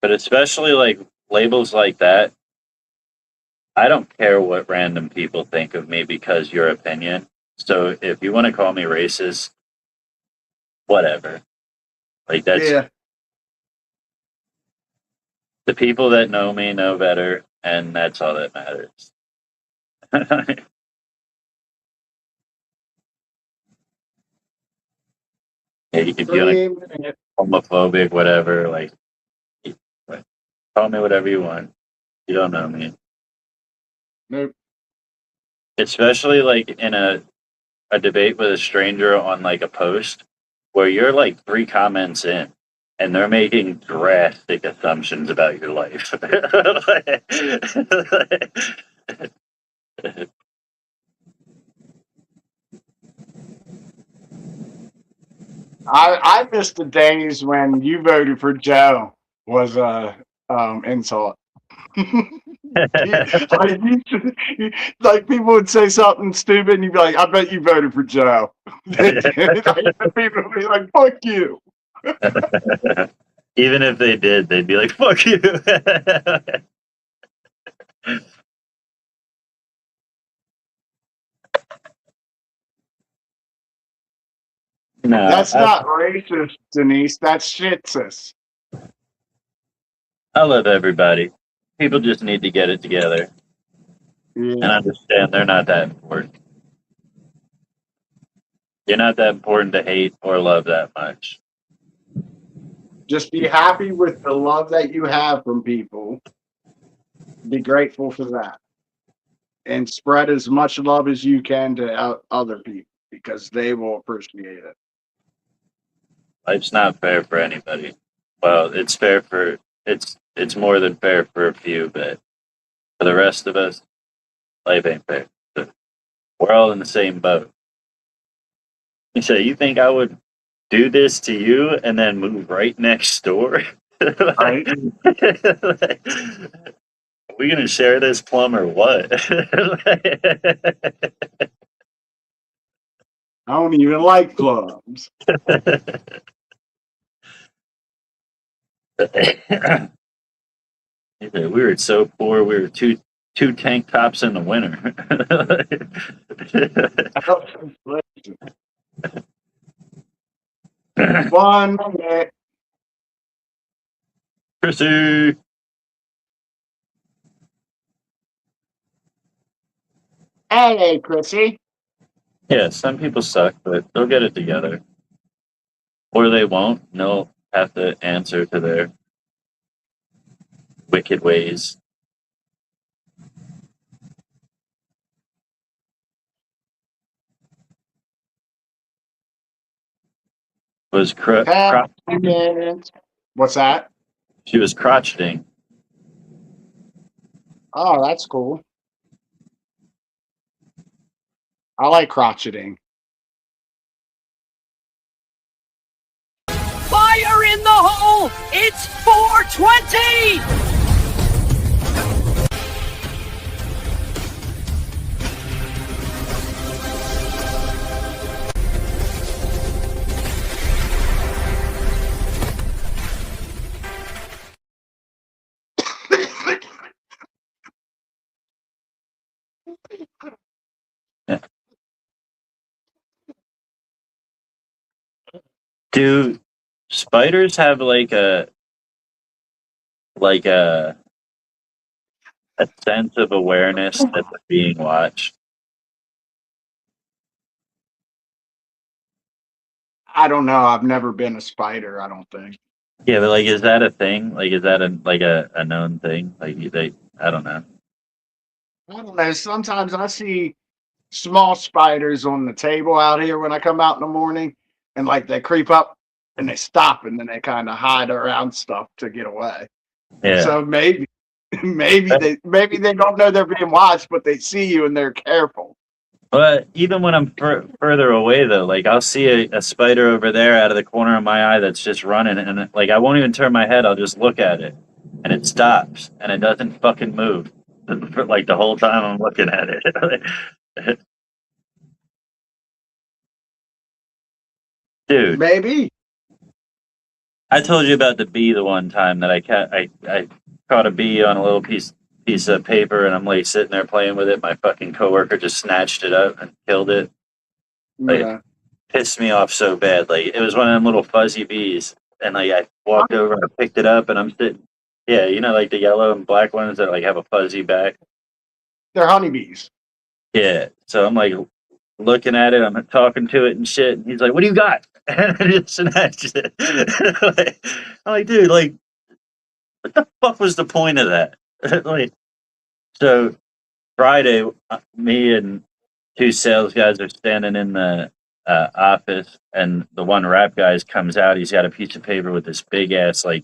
But especially like labels like that, I don't care what random people think of me because your opinion. So if you want to call me racist, whatever. Like that's Yeah. The people that know me know better, and that's all that matters. Yeah, you can be like 3 minutes. homophobic, whatever. Like, call me whatever you want. You don't know me. Nope. Especially like in a debate with a stranger on like a post where you're like 3 comments in and they're making drastic assumptions about your life. I miss the days when you voted for Joe was a insult. Like people would say something stupid, and you'd be like, "I bet you voted for Joe." People would be like, "Fuck you." Even if they did, they'd be like, fuck you. No, That's not racist, Denise. That's shitsus. I love everybody. People just need to get it together and Yeah. understand they're not that important. You're not that important to hate or love that much. Just be happy with the love that you have from people. Be grateful for that. And spread as much love as you can to other people because they will appreciate it. Life's not fair for anybody. Well, it's fair for it's more than fair for a few, but for the rest of us, life ain't fair. We're all in the same boat. You say you think I would do this to you and then move right next door? Right? Like, are we gonna share this plum or what? I don't even like clubs. We were so poor. We were two tank tops in the winter. 1 minute. Chrissy. Hey, Chrissy. Yeah, some people suck, but they'll get it together, or they won't. And they'll have to answer to their wicked ways. Was 10 minutes. What's that? she was crotcheting. Oh, that's cool. I like crotcheting. Fire in the hole! It's 420! Do spiders have like a sense of awareness that they're being watched? I don't know. I've never been a spider, I don't think. Yeah, but like, is that a thing? Like, is that a known thing? Like, I don't know. I don't know. Sometimes I see small spiders on the table out here when I come out in the morning, and like they creep up and they stop and then they kind of hide around stuff to get away. Yeah. So maybe, maybe they don't know they're being watched, but they see you and they're careful. But even when I'm further away, though, like I'll see a spider over there out of the corner of my eye that's just running, and like I won't even turn my head. I'll just look at it, and it stops, and it doesn't fucking move for like the whole time I'm looking at it. Dude, Maybe. I told you about the bee the one time that I caught a bee on a little piece of paper, and I'm like sitting there playing with it. My fucking coworker just snatched it up and killed it. Like, Yeah. pissed me off so bad. Like, it was one of them little fuzzy bees, and like I walked over and I picked it up, and I'm sitting Yeah, you know, like the yellow and black ones that like have a fuzzy back. They're honeybees. Yeah. So I'm like looking at it, I'm talking to it and shit, and he's like, "What do you got?" And it's an shit. I'm like, dude, like, what the fuck was the point of that? Like, so Friday, me and two sales guys are standing in the office, and the one rap guys comes out. He's got a piece of paper with this big ass like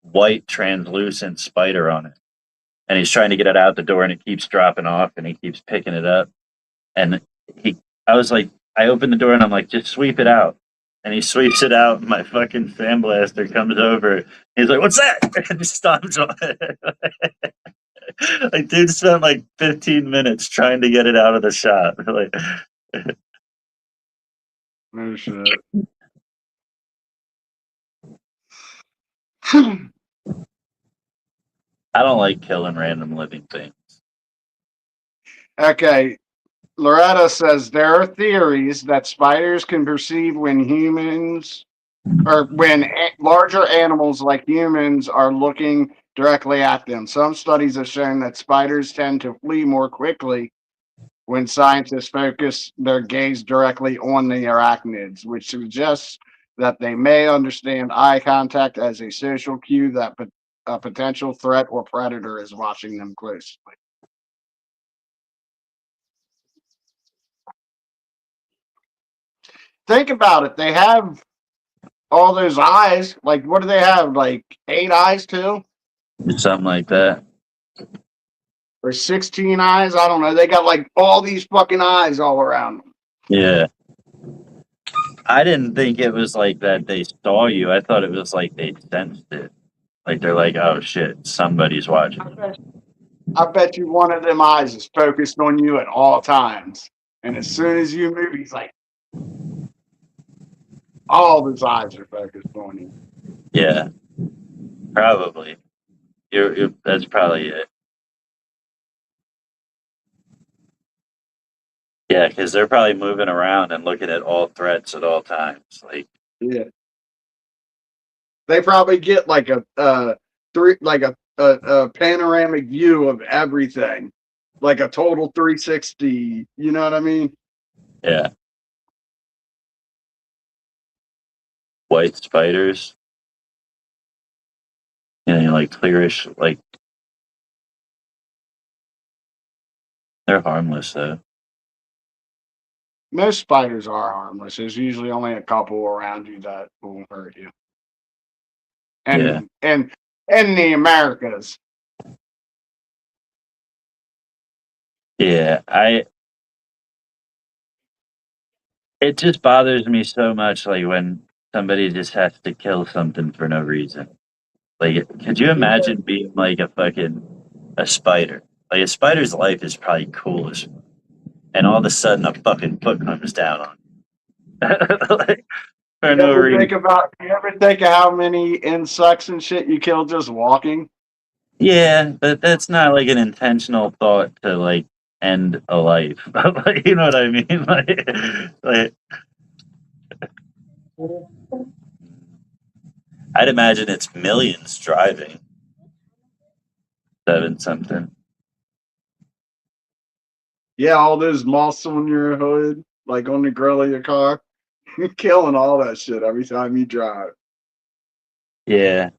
white translucent spider on it, and he's trying to get it out the door, and it keeps dropping off, and he keeps picking it up, and I was like, I opened the door, and I'm like, just sweep it out. And he sweeps it out, and my fucking sandblaster comes over. He's like, "What's that?" And stomps on it. Like, dude spent like 15 minutes trying to get it out of the shop. Like, No shit. I don't like killing random living things. Okay. Loretta says there are theories that spiders can perceive when humans or when larger animals like humans are looking directly at them. Some studies have shown that spiders tend to flee more quickly when scientists focus their gaze directly on the arachnids, which suggests that they may understand eye contact as a social cue that a potential threat or predator is watching them closely. Think about it. They have all those eyes. Like, what do they have? Like 8 eyes too? Something like that. Or 16 eyes? I don't know. They got like all these fucking eyes all around them. Yeah. I didn't think it was like that they saw you. I thought it was like they sensed it. Like they're like, oh shit, somebody's watching. I bet you one of them eyes is focused on you at all times. And as soon as you move, he's like, all his eyes are focused on you. Yeah, probably. That's probably it. Yeah, because they're probably moving around and looking at all threats at all times. Like, Yeah. They probably get like a panoramic view of everything. Like a total 360. You know what I mean? yeah, white spiders. You know, like clearish. Like they're harmless though. Most spiders are harmless. There's usually only a couple around you that will hurt you. Yeah, And in the Americas. yeah. It just bothers me so much. Like when somebody just has to kill something for no reason. Like, could you imagine being like a spider? Like a spider's life is probably cool as, and all of a sudden a fucking foot comes down on you. Like, for no reason. You ever think of how many insects and shit you kill just walking? Yeah, but that's not like an intentional thought to like end a life. Like, you know what I mean? Like, I'd imagine it's millions driving 7 something. Yeah, all those moths on your hood, like on the grill of your car. You're killing all that shit every time you drive. Yeah,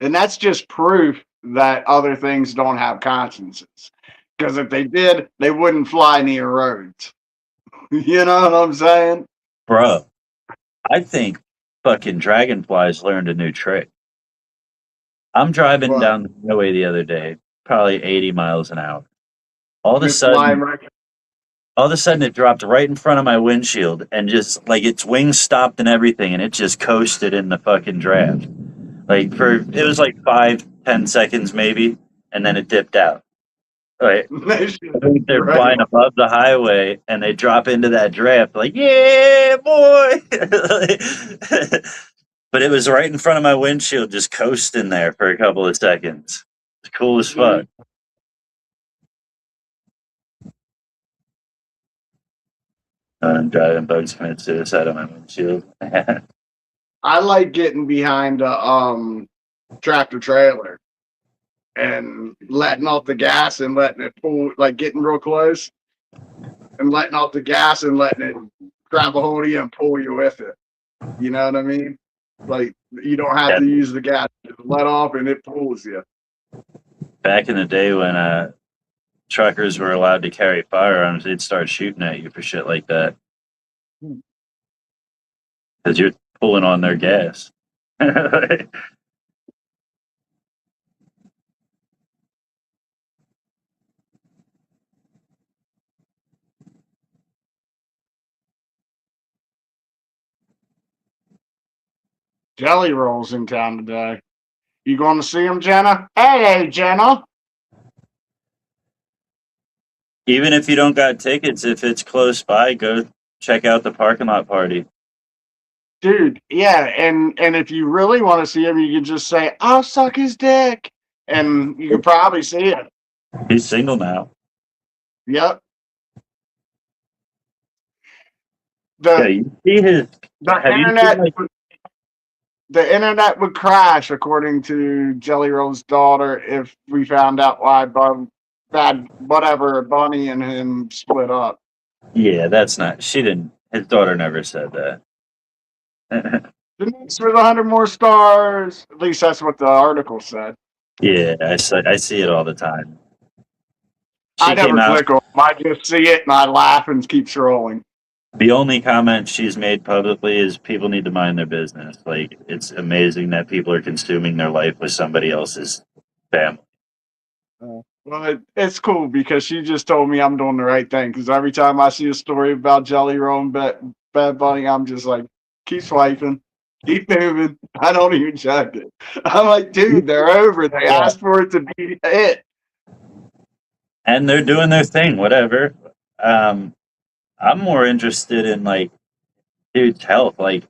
And that's just proof that other things don't have consciences. Because if they did, they wouldn't fly near roads. You know what I'm saying? bro. I think fucking dragonflies learned a new trick. I'm driving What? down the highway the other day, probably 80 miles an hour. All of And a it's flying sudden, right. all of a sudden, it dropped right in front of my windshield, and just like its wings stopped and everything, and it just coasted in the fucking draft. Like it was like 5, 10 seconds maybe, and then it dipped out. Right. They should I think they're right flying on. above the highway and they drop into that draft like, yeah, boy. But it was right in front of my windshield, just coasting there for a couple of seconds. It's cool as fuck. I'm driving bugs commit suicide on my windshield. I like getting behind a tractor trailer and letting off the gas and letting it pull, like getting real close and letting off the gas and letting it grab a hold of you and pull you with it. You know what I mean? Like you don't have Yeah. to use the gas, just let off and it pulls you. Back in the day when truckers were allowed to carry firearms, they'd start shooting at you for shit like that because you're pulling on their gas. Jelly Roll's in town today. You going to see him, Jenna? Hey, Jenna. Even if you don't got tickets, if it's close by, go check out the parking lot party. Dude, yeah, and if you really want to see him, you can just say, "I'll suck his dick," and you can probably see it. He's single now. Yep. Yeah, The you see his. the Have you seen internet like? the internet would crash, according to Jelly Roll's daughter, if we found out why Bunny and him split up. Yeah, that's not. She didn't. His daughter never said that. Denise with 100 more stars. At least that's what the article said. Yeah, I see it all the time. I She came never out. click on them. I just see it and I laugh and keep scrolling. The only comment she's made publicly is people need to mind their business. Like, it's amazing that people are consuming their life with somebody else's family. Well, it's cool because she just told me I'm doing the right thing. Because every time I see a story about Jelly Roll and Bad Bunny, I'm just like, keep swiping, keep moving. I don't even check it. I'm like, dude, they're over. They asked for it to be it. And they're doing their thing, whatever. I'm more interested in like dude's health. Like,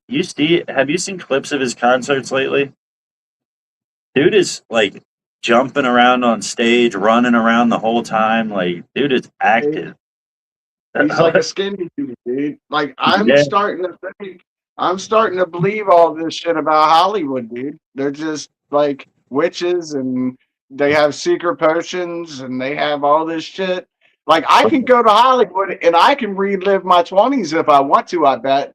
have you seen clips of his concerts lately? Dude is like jumping around on stage, running around the whole time. Like, dude is active. He's like a skinny dude. Like Yeah. I'm starting to believe all this shit about Hollywood, dude. They're just like witches and they have secret potions and they have all this shit. Like I can go to Hollywood and I can relive my 20s if I want to, I bet.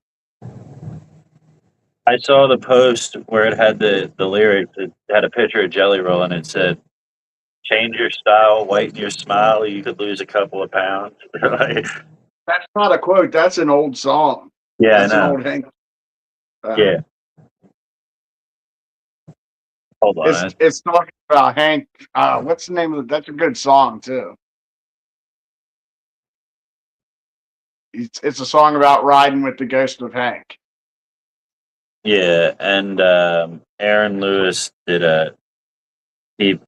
I saw the post where it had the lyrics. It had a picture of Jelly Roll and it said, "Change your style, whiten your smile. You could lose a couple of pounds." Like, That's not a quote, that's an old song. yeah, I That's an know. old Hank. Yeah. Hold on. It's talking about Hank. What's the name of it? That's a good song too. It's a song about riding with the ghost of Hank. Yeah, and Aaron Lewis he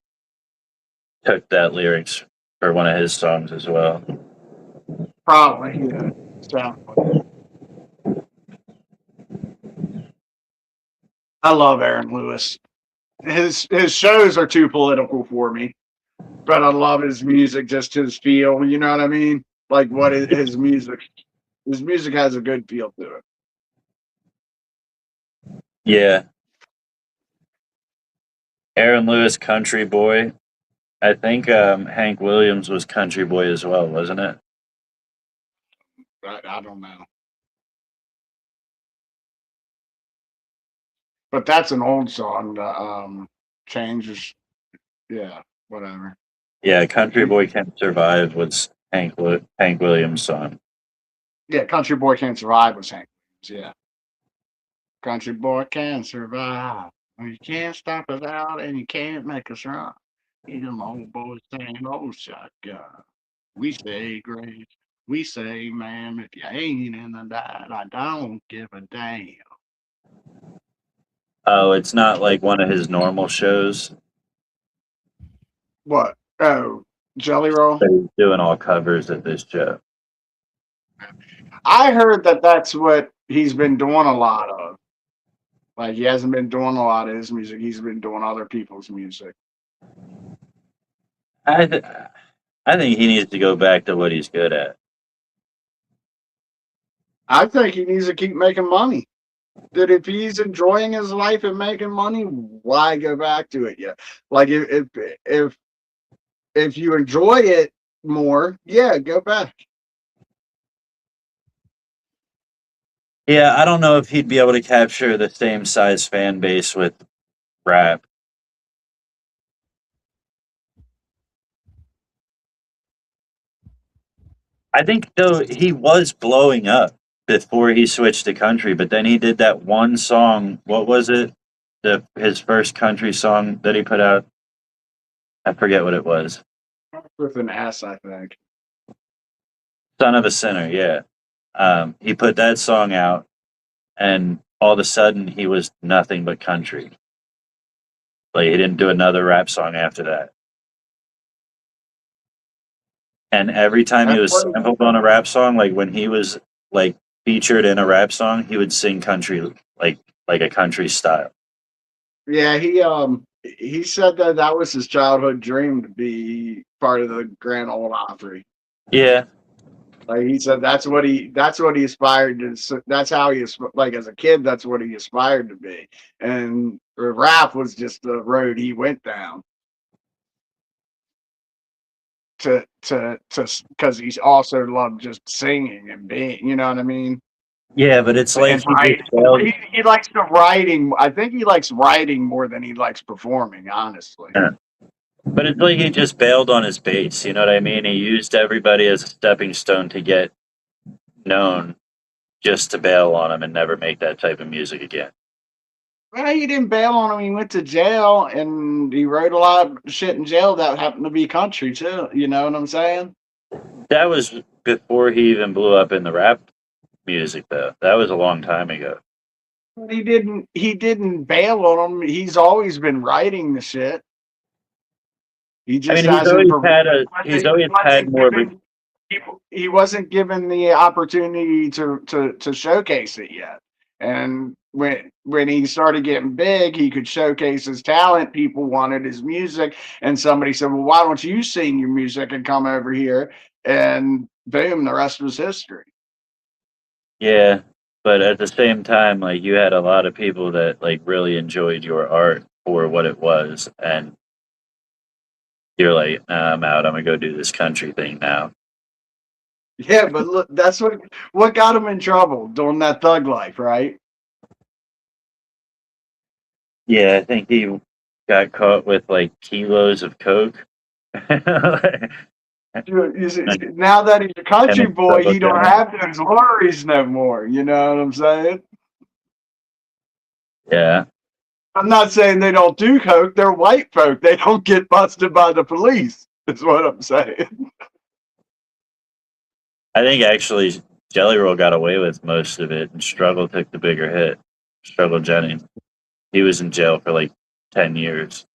took that lyrics for one of his songs as well. Probably, yeah. Sounds like it. I love Aaron Lewis. His shows are too political for me, but I love his music, just his feel. You know what I mean? Like what is his music? His music has a good feel to it. Yeah, Aaron Lewis, Country Boy. I think Hank Williams was Country Boy as well, wasn't it? I don't know, but that's an old song. The changes, yeah, whatever. Yeah, Country Boy Can't Survive was Hank Williams' song. Yeah, Country Boy Can't Survive was Hank Williams. Yeah, Country Boy Can Survive. You can't stop us out and you can't make us run. You them old boys saying old shotgun. We say grace. We say, ma'am, if you ain't in the diet, I don't give a damn. Oh, it's not like one of his normal shows. What? Oh, Jelly Roll? But he's doing all covers at this show. I heard that that's what he's been doing a lot of. Like, he hasn't been doing a lot of his music. He's been doing other people's music. I I think he needs to go back to what he's good at. I think he needs to keep making money. That if he's enjoying his life and making money, why go back to it yet? Like if if you enjoy it more, yeah, go back. Yeah, I don't know if he'd be able to capture the same size fan base with rap. I think though he was blowing up before he switched to country, but then he did that one song. What was it? His first country song that he put out. I forget what it was. With an S, I think. Son of a Sinner. Yeah. He put that song out, and all of a sudden he was nothing but country. Like he didn't do another rap song after that. And every time he That's was what sampled on a rap song, like when he was like featured in a rap song, he would sing country like a country style. yeah, he said that that was his childhood dream to be part of the Grand Ole Opry. Yeah, Like he said, that's what he aspired to. That's how he like as a kid. That's what he aspired to be. And rap was just the road he went down to because he's also loved just singing and being. You know what I mean? yeah, but it's like And he writing. just failed. He likes the writing. I think he likes writing more than he likes performing. Honestly. But it's like he just bailed on his base. You know what I mean? He used everybody as a stepping stone to get known, just to bail on him and never make that type of music again. Well, he didn't bail on him. He went to jail and he wrote a lot of shit in jail that happened to be country too. You know what I'm saying? That was before he even blew up in the rap music, though. That was a long time ago. But he didn't bail on him. He's always been writing the shit. He I just mean, hasn't he's always had more of a he wasn't given the opportunity to showcase it yet. And when he started getting big, he could showcase his talent. People wanted his music, and somebody said, "Well, why don't you sing your music and come over here?" And boom, the rest was history. yeah. But at the same time, like you had a lot of people that like really enjoyed your art for what it was, and you're like, nah, I'm out. I'm gonna go do this country thing now. Yeah, but look, that's what got him in trouble doing that thug life, right? Yeah, I think he got caught with like kilos of coke. and You see, now that he's a country it's boy, struggle he don't down. have those worries no more. You know what I'm saying? Yeah, I'm not saying they don't do coke. They're white folk. They don't get busted by the police. Is what I'm saying. I think actually Jelly Roll got away with most of it, and Struggle took the bigger hit. Struggle Jennings. He was in jail for like 10 years.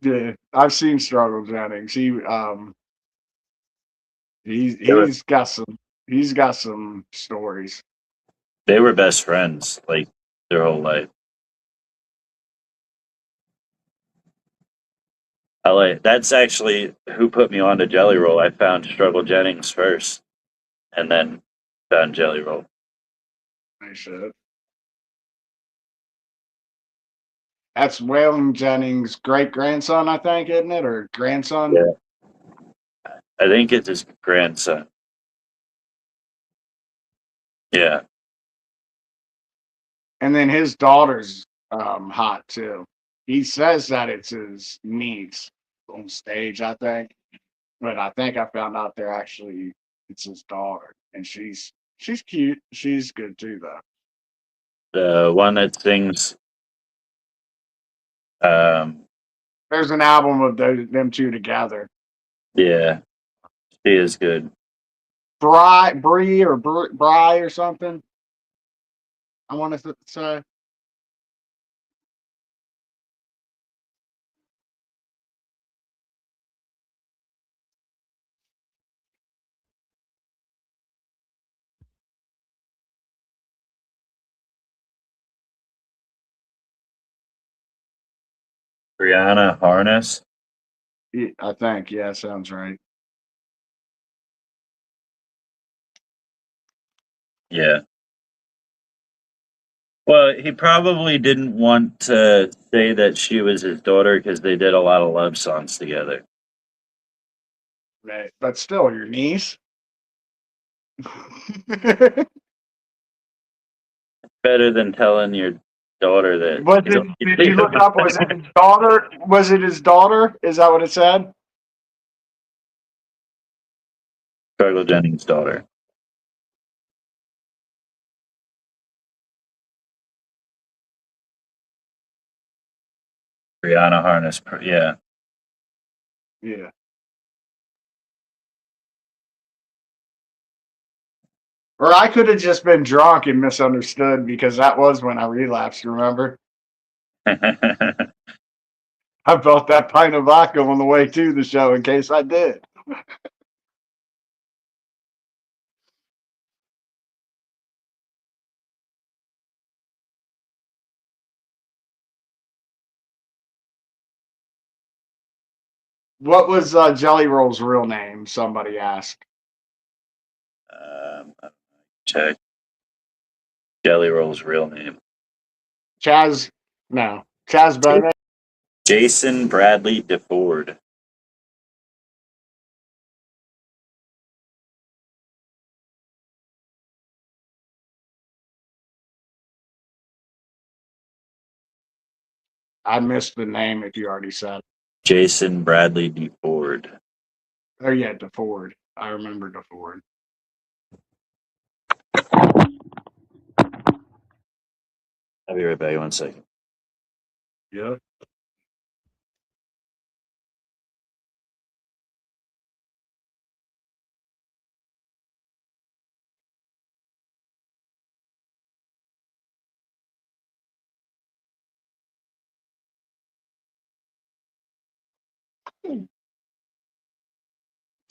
Yeah, I've seen Struggle Jennings. They were He's got some stories. they were best friends like their whole life. I like that's actually who put me on to Jelly Roll. I found Struggle Jennings first, and then found Jelly Roll. I should. That's Waylon Jennings' great grandson, I think, isn't it, or grandson? Yeah, I think it's his grandson. Yeah, And then his daughter's hot too. He says that it's his niece on stage, I think, but I think I found out they're actually it's his daughter, and she's cute. She's good too, though. the one that sings. Um, There's an album of them two together. yeah, she is good. Bree or Bry or something. I want to say. Brianna Harness. I think, yeah, sounds right. Yeah. Well, he probably didn't want to say that she was his daughter because they did a lot of love songs together. Right. But still, your niece. Better than telling your daughter that. Was it? Did you look up? Was it his daughter? Was it his daughter? Is that what it said? Carla Jennings' daughter. Brianna Harness. Yeah. Yeah. Or I could have just been drunk and misunderstood because that was when I relapsed. Remember? I felt that pint of vodka on the way to the show in case I did. What was Jelly Roll's real name? Somebody asked. Check Jelly Roll's real name. Chaz. No. Chaz Bennett. Jason Bradley DeFord. I missed the name if you already said. Jason Bradley DeFord. Oh yeah, DeFord. I remember DeFord. I'll be right back. 1 second. Yeah.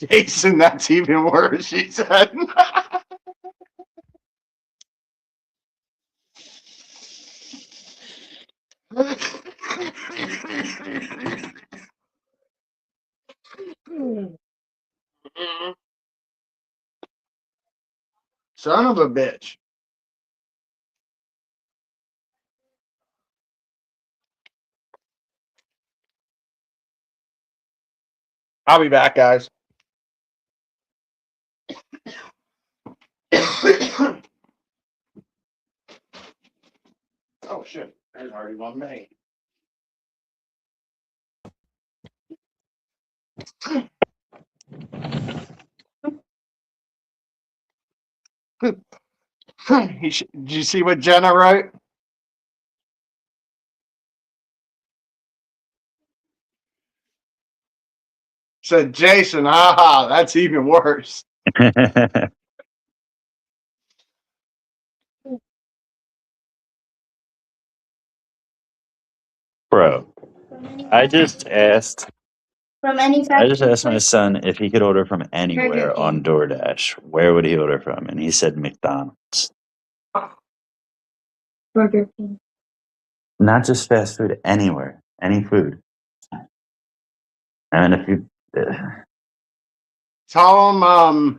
Jason, that's even worse, she said. Son of a bitch. I'll be back, guys. Oh shit. There's already one made. Did you see what Jenna wrote? Said Jason, haha, that's even worse. Bro, I just asked From any I just factory asked my son if he could order from anywhere King. on DoorDash. Where would he order from? And he said McDonald's. Burger King. Not just fast food, anywhere, any food. I mean, if you, Tell him,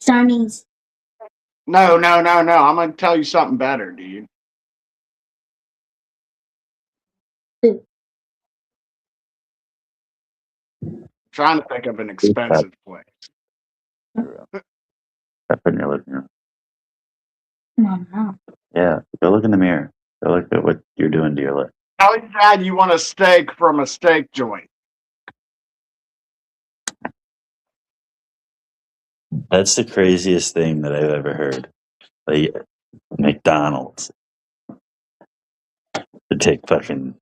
Chinese. no. I'm gonna tell you something better, dude. Food. Trying to think of an expensive place. Step in your living room. Come on now. Yeah, go look in the mirror. Go look at what you're doing to your lip. Tell your dad you want a steak from a steak joint. That's the craziest thing that I've ever heard. Like McDonald's to take fucking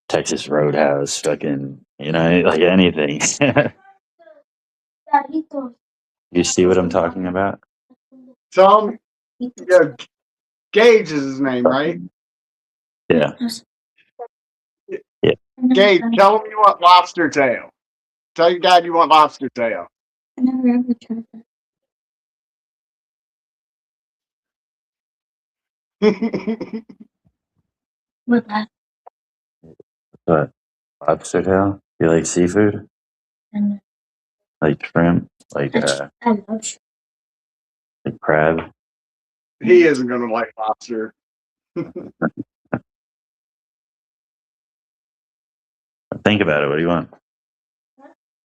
Texas Roadhouse, fucking, like anything. You see what I'm talking about? Tell him, yeah, Gage is his name, right? Yeah. Gage, tell him you want lobster tail. Tell your dad you want lobster tail. I never ever tried that. What that? What? Lobster tail? You like seafood? And Like shrimp? Like I love shrimp. The crab. He isn't going to like lobster. Think about it. What do you want?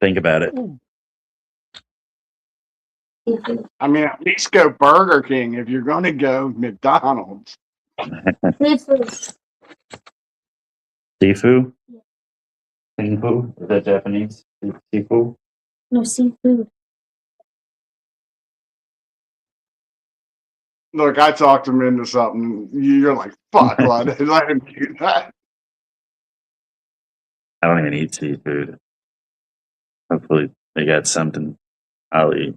Think about it. Seafood. I mean, at least go Burger King if you're going to go McDonald's. Seafood. Seafood? Yeah. Seafood? Is that Japanese? Seafood? No, seafood. Look, I talked him into something. You're like, fuck, let him do that. I don't even eat seafood. Hopefully they got something I'll eat.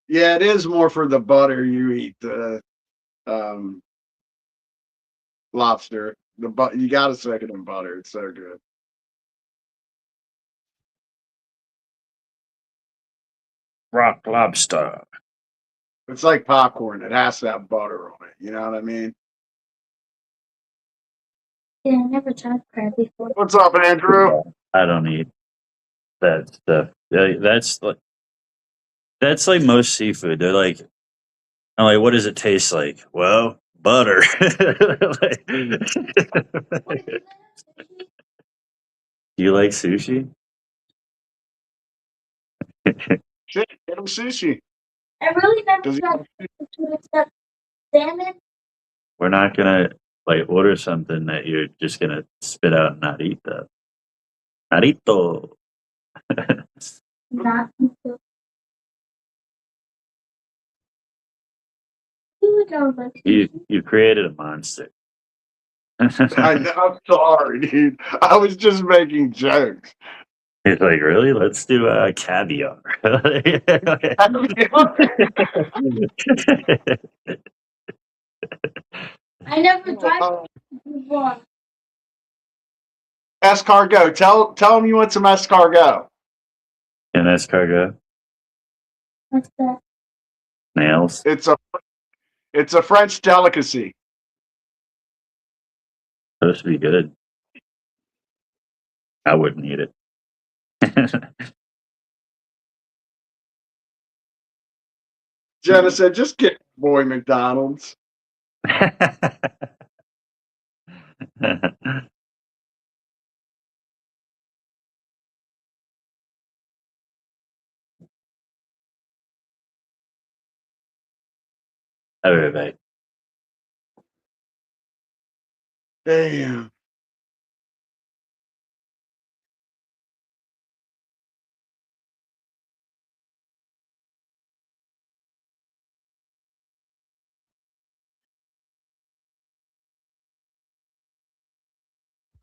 Yeah, it is more for the butter you eat the lobster. You got to stick it in butter. It's so good. Rock lobster. It's like popcorn. It has to have butter on it. You know what I mean? Yeah, I never tried crab before. What's up, Andrew? I don't eat that stuff. That's like most seafood. They're like, I'm like, what does it taste like? Well, butter. Like, do you like sushi? Shit, get him sushi. I really never Does he tried seafood except salmon. We're not gonna like order something that you're just gonna spit out and not eat though. Narito. Not seafood. You don't like You created a monster. I'm sorry, dude. I was just making jokes. It's like, really? Let's do caviar. I never tried before. Escargot. Tell him you want some escargot. And escargot, What's that? nails. It's a French delicacy. Supposed to be good. I wouldn't eat it. Jenna said, just get boy McDonald's. All right, mate. Damn.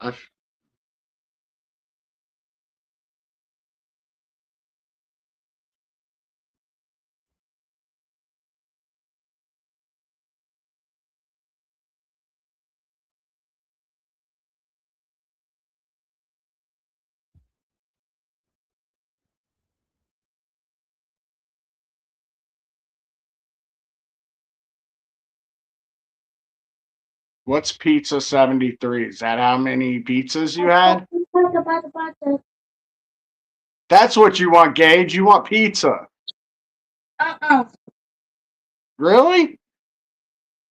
I, what's pizza 73? Is that how many pizzas you had? That's what you want, Gage. You want pizza. Really?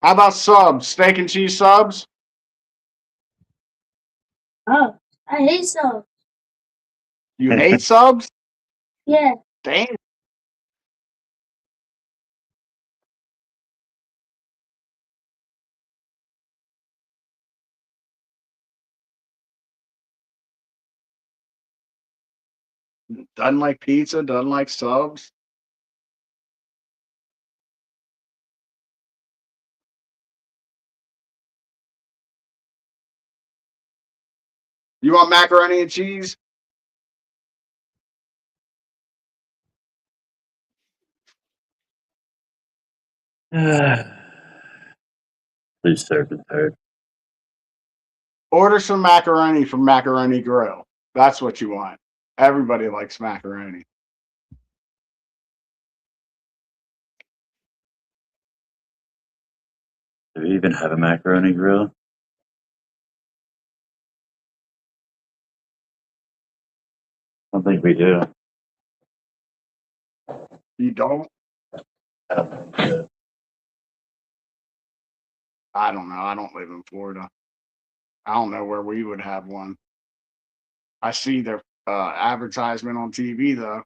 How about subs? Steak and cheese subs? Oh, I hate so. You hate subs? Yeah. Damn. Doesn't like pizza, doesn't like subs. You want macaroni and cheese? Please serve the third. Order some macaroni from Macaroni Grill. That's what you want. Everybody likes macaroni. Do we even have a macaroni grill? I don't think we do. You don't? I don't know. I don't live in Florida. I don't know where we would have one. I see their advertisement on TV though.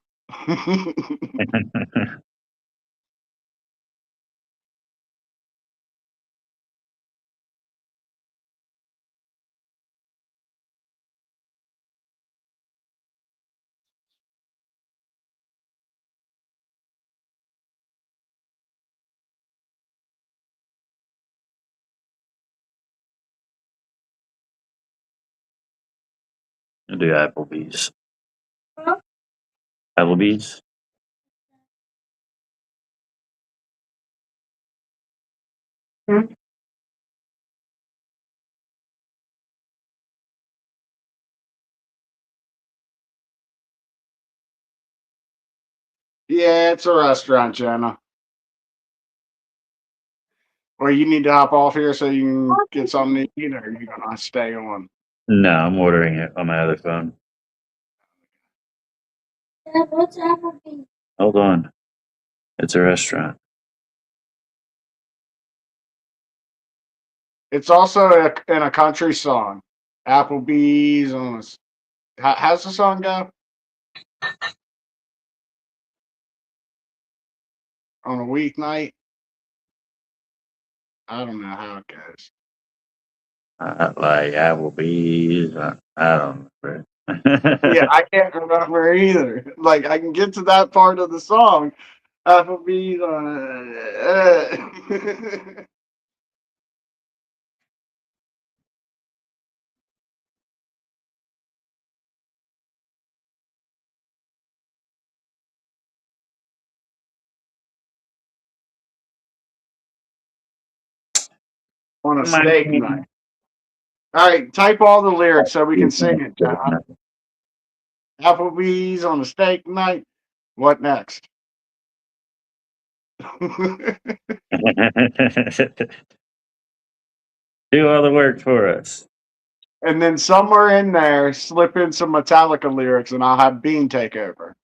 I do Applebee's. Huh? Applebee's? Hmm? Yeah, it's a restaurant, Jenna. Well, you need to hop off here so you can get something to eat, or are you gonna stay on? No, I'm ordering it on my other phone. Dad, what's Applebee's? Hold on. It's a restaurant. It's also in a country song. Applebee's on how's the song go? On a weeknight? I don't know how it goes. Like Applebee's. I don't remember. Yeah, I can't remember either. Like I can get to that part of the song. Applebee's on on a steak night. All right, type all the lyrics so we can sing it, John. Applebee's on a steak night. What next? Do all the work for us. And then somewhere in there, slip in some Metallica lyrics, and I'll have Bean take over.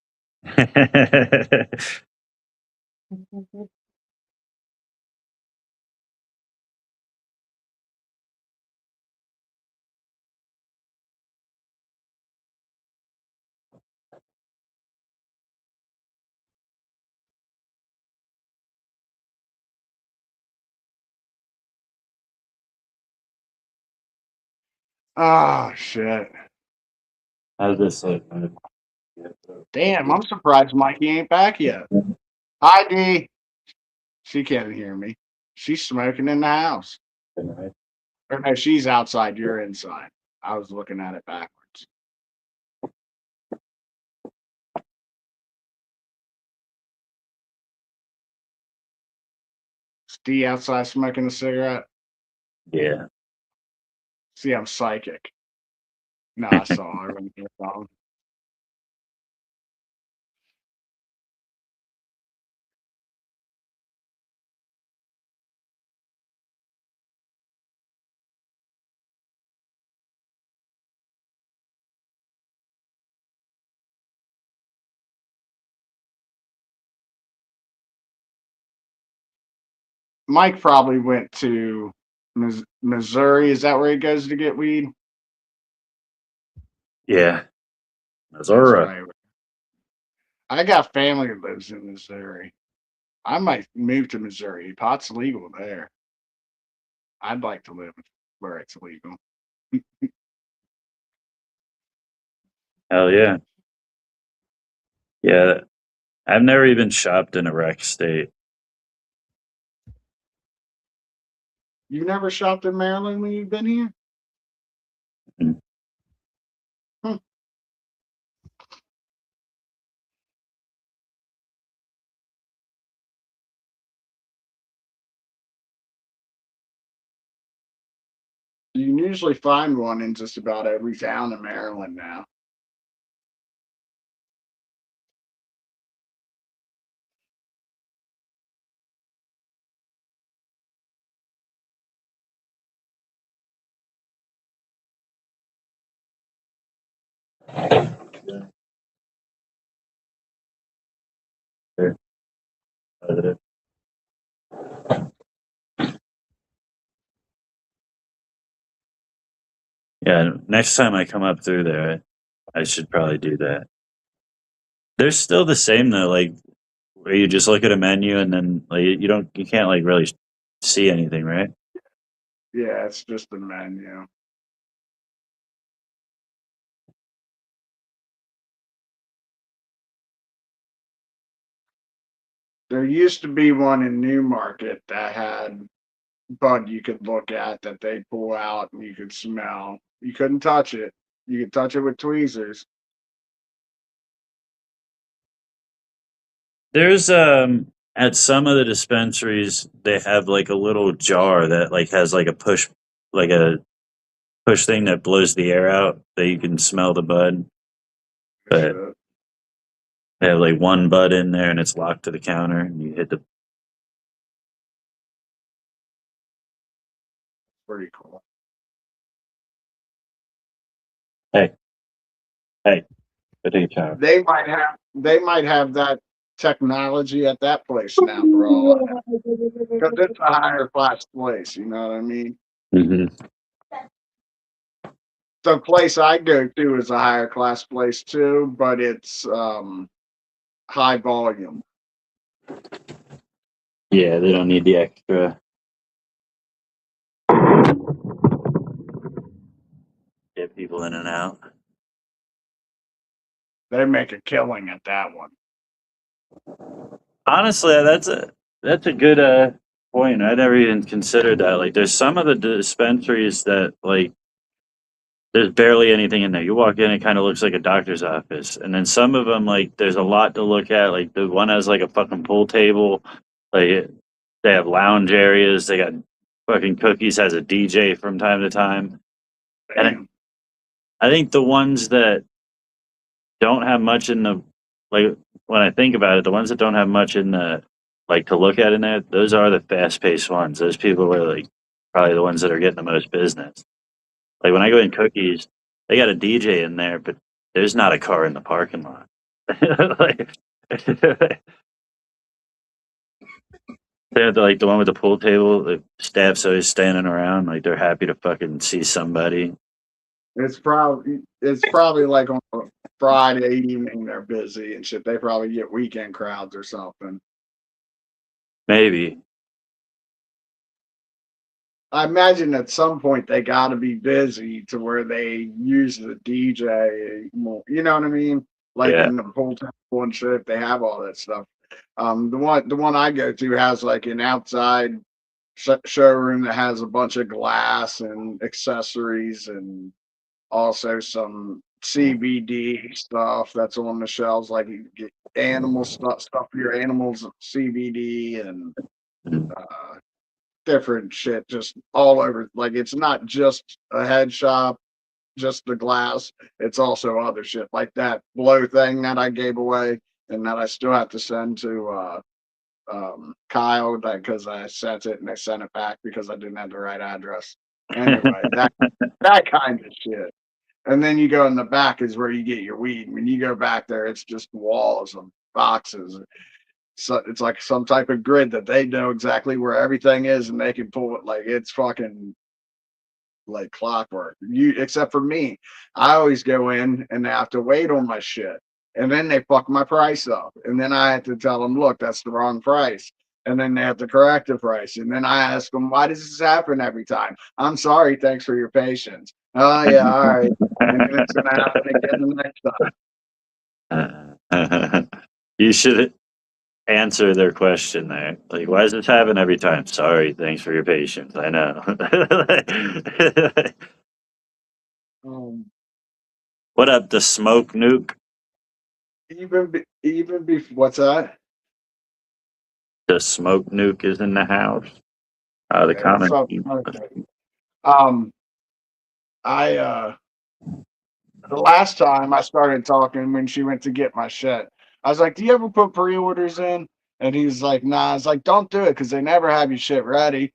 Oh shit! How's this look? Damn, I'm surprised Mikey ain't back yet. Hi, D. She can't hear me. She's smoking in the house. Or no, she's outside. You're inside. I was looking at it backwards. Is D outside smoking a cigarette? Yeah. See, I'm psychic. No, I saw her when you were gone. Mike probably went to Missouri. Is that where he goes to get weed? Yeah. That's Missouri. right. I got family that lives in Missouri. I might move to Missouri. Pot's legal there. I'd like to live where it's legal. Hell yeah. Yeah. I've never even shopped in a rec state. You never shopped in Maryland when you've been here? Mm. Hmm. You can usually find one in just about every town in Maryland now. Sure. Positive. Yeah, next time I come up through there, I should probably do that. They're still the same though, like where you just look at a menu and then like you can't like really see anything, right? Yeah, it's just a menu. There used to be one in Newmarket that had bud you could look at that they pull out and you could smell. You couldn't touch it. You could touch it with tweezers. There's at some of the dispensaries they have like a little jar that like has like a push thing that blows the air out that you can smell the bud. But Shit. they have like one bud in there and it's locked to the counter and you hit the Pretty cool. hey, hey, go take a shower. They might have that technology at that place now, bro. Because it's a higher class place, you know what I mean? Mm-hmm. The place I go to is a higher class place too, but it's high volume. Yeah, they don't need the extra. Get people in and out. They make a killing at that one. Honestly, that's a good point. I never even considered that. Like, there's some of the dispensaries that like there's barely anything in there. You walk in, it kind of looks like a doctor's office, and then some of them like there's a lot to look at. Like the one has like a fucking pool table. Like they have lounge areas. They got fucking cookies. Has a DJ from time to time. And Damn. I think the ones that don't have much in the like when I think about it, the ones that don't have much in the like to look at in there, those are the fast paced ones. Those people are like probably the ones that are getting the most business. Like when I go in cookies, they got a DJ in there, but there's not a car in the parking lot. Like, they have like the one with the pool table, the staff's always standing around, like they're happy to fucking see somebody. It's probably like on a Friday evening they're busy and shit. They probably get weekend crowds or something. Maybe. I imagine at some point they got to be busy to where they use the DJ more. You know what I mean? Like Yeah. in the pool table and shit, they have all that stuff. The one I go to has like an outside showroom that has a bunch of glass and accessories and also some CBD stuff that's on the shelves, like you get animal stuff for your animals, CBD and Mhm. different shit just all over. Like it's not just a head shop, just the glass. It's also other shit like that blow thing that I gave away and that I still have to send to Kyle because I sent it and they sent it back because I didn't have the right address. Anyway, that kind of shit. And then you go in the back is where you get your weed. When you go back there, it's just walls of boxes. So it's like some type of grid that they know exactly where everything is and they can pull it like it's fucking like clockwork. Except for me, I always go in and they have to wait on my shit. And then they fuck my price up. And then I have to tell them, look, that's the wrong price. And then they have to correct the price. And then I ask them, why does this happen every time? I'm sorry, thanks for your patience. Oh yeah, all right. And then it's gonna happen again the next Uh, you should answer their question there. Like, why does this happen every time? Sorry, thanks for your patience. I know. time. What up, the smoke nuke? What's that? The smoke nuke is in the house. The Yeah, what's comment. up? Okay. Um, I the last time I started talking when she went to get my shit, I was like, "Do you ever put pre-orders in?" And he's like, "Nah." I was like, "Don't do it because they never have your shit ready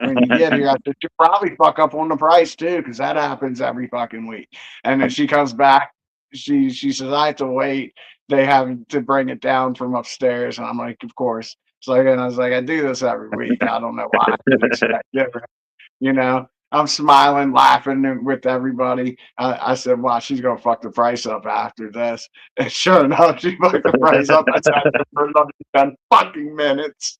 when you get here." I said, "You probably fuck up on the price too because that happens every fucking week." And then she comes back. She says, "I have to wait. They have to bring it down from upstairs." And I'm like, "Of course." So again, I was like, I do this every week. I don't know why I didn't expect different. You know, I'm smiling, laughing with everybody. I said, "Wow, she's gonna fuck the price up after this." And sure enough, she fucked the price up. I sat there for another 10 fucking minutes.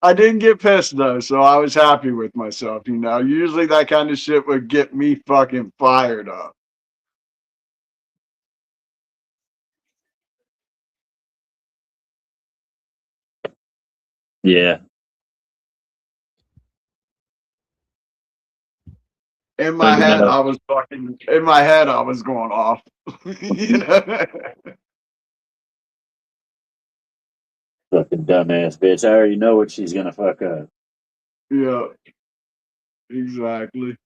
I didn't get pissed though, so I was happy with myself. You know, usually that kind of shit would get me fucking fired up. Yeah. In my head, I was fucking. In my head, I was going off. You know. Fucking dumbass bitch. I already know what she's gonna fuck up. Yeah. Exactly.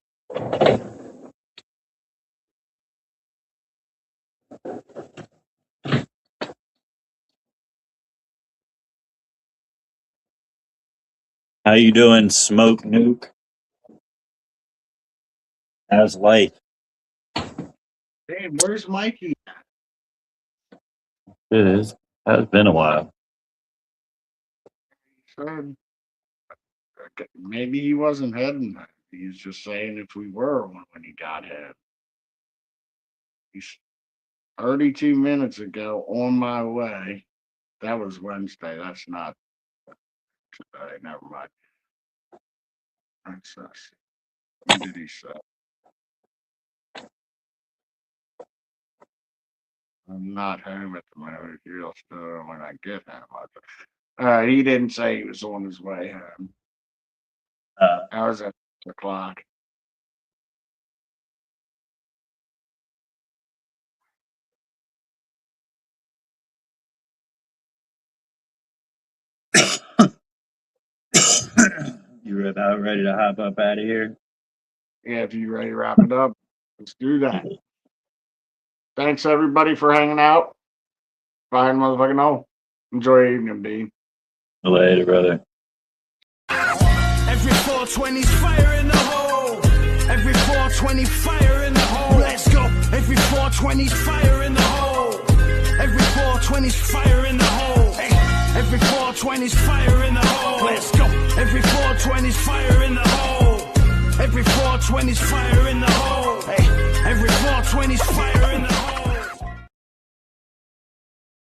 How you doing, Smoke Nuke? How's life? Hey, where's Mikey? It is. It's been a while. Said, okay, maybe he wasn't heading there. He was just saying if we were when he got hit. He's 32 minutes ago on my way. That was Wednesday. That's not today. Never mind. That's us. When did he say? I'm not home at the moment. He'll still when I get home. He didn't say he was on his way home. I was at 6 o'clock. You about ready to hop up out of here? Yeah, if you ready to wrap it up, let's do that. Thanks everybody for hanging out. Fine motherfucking know. Enjoy your evening, Dean. Later, brother. Every 420's fire in the hole. Every 420 fire in the hole. Let's go. Every 420's fire in the hole. Every 420's fire in the hole. Hey. Every 420's fire in the hole. Let's go. Every 420's fire in the hole. Every 420's fire in the hole. Hey. Every 420's fire.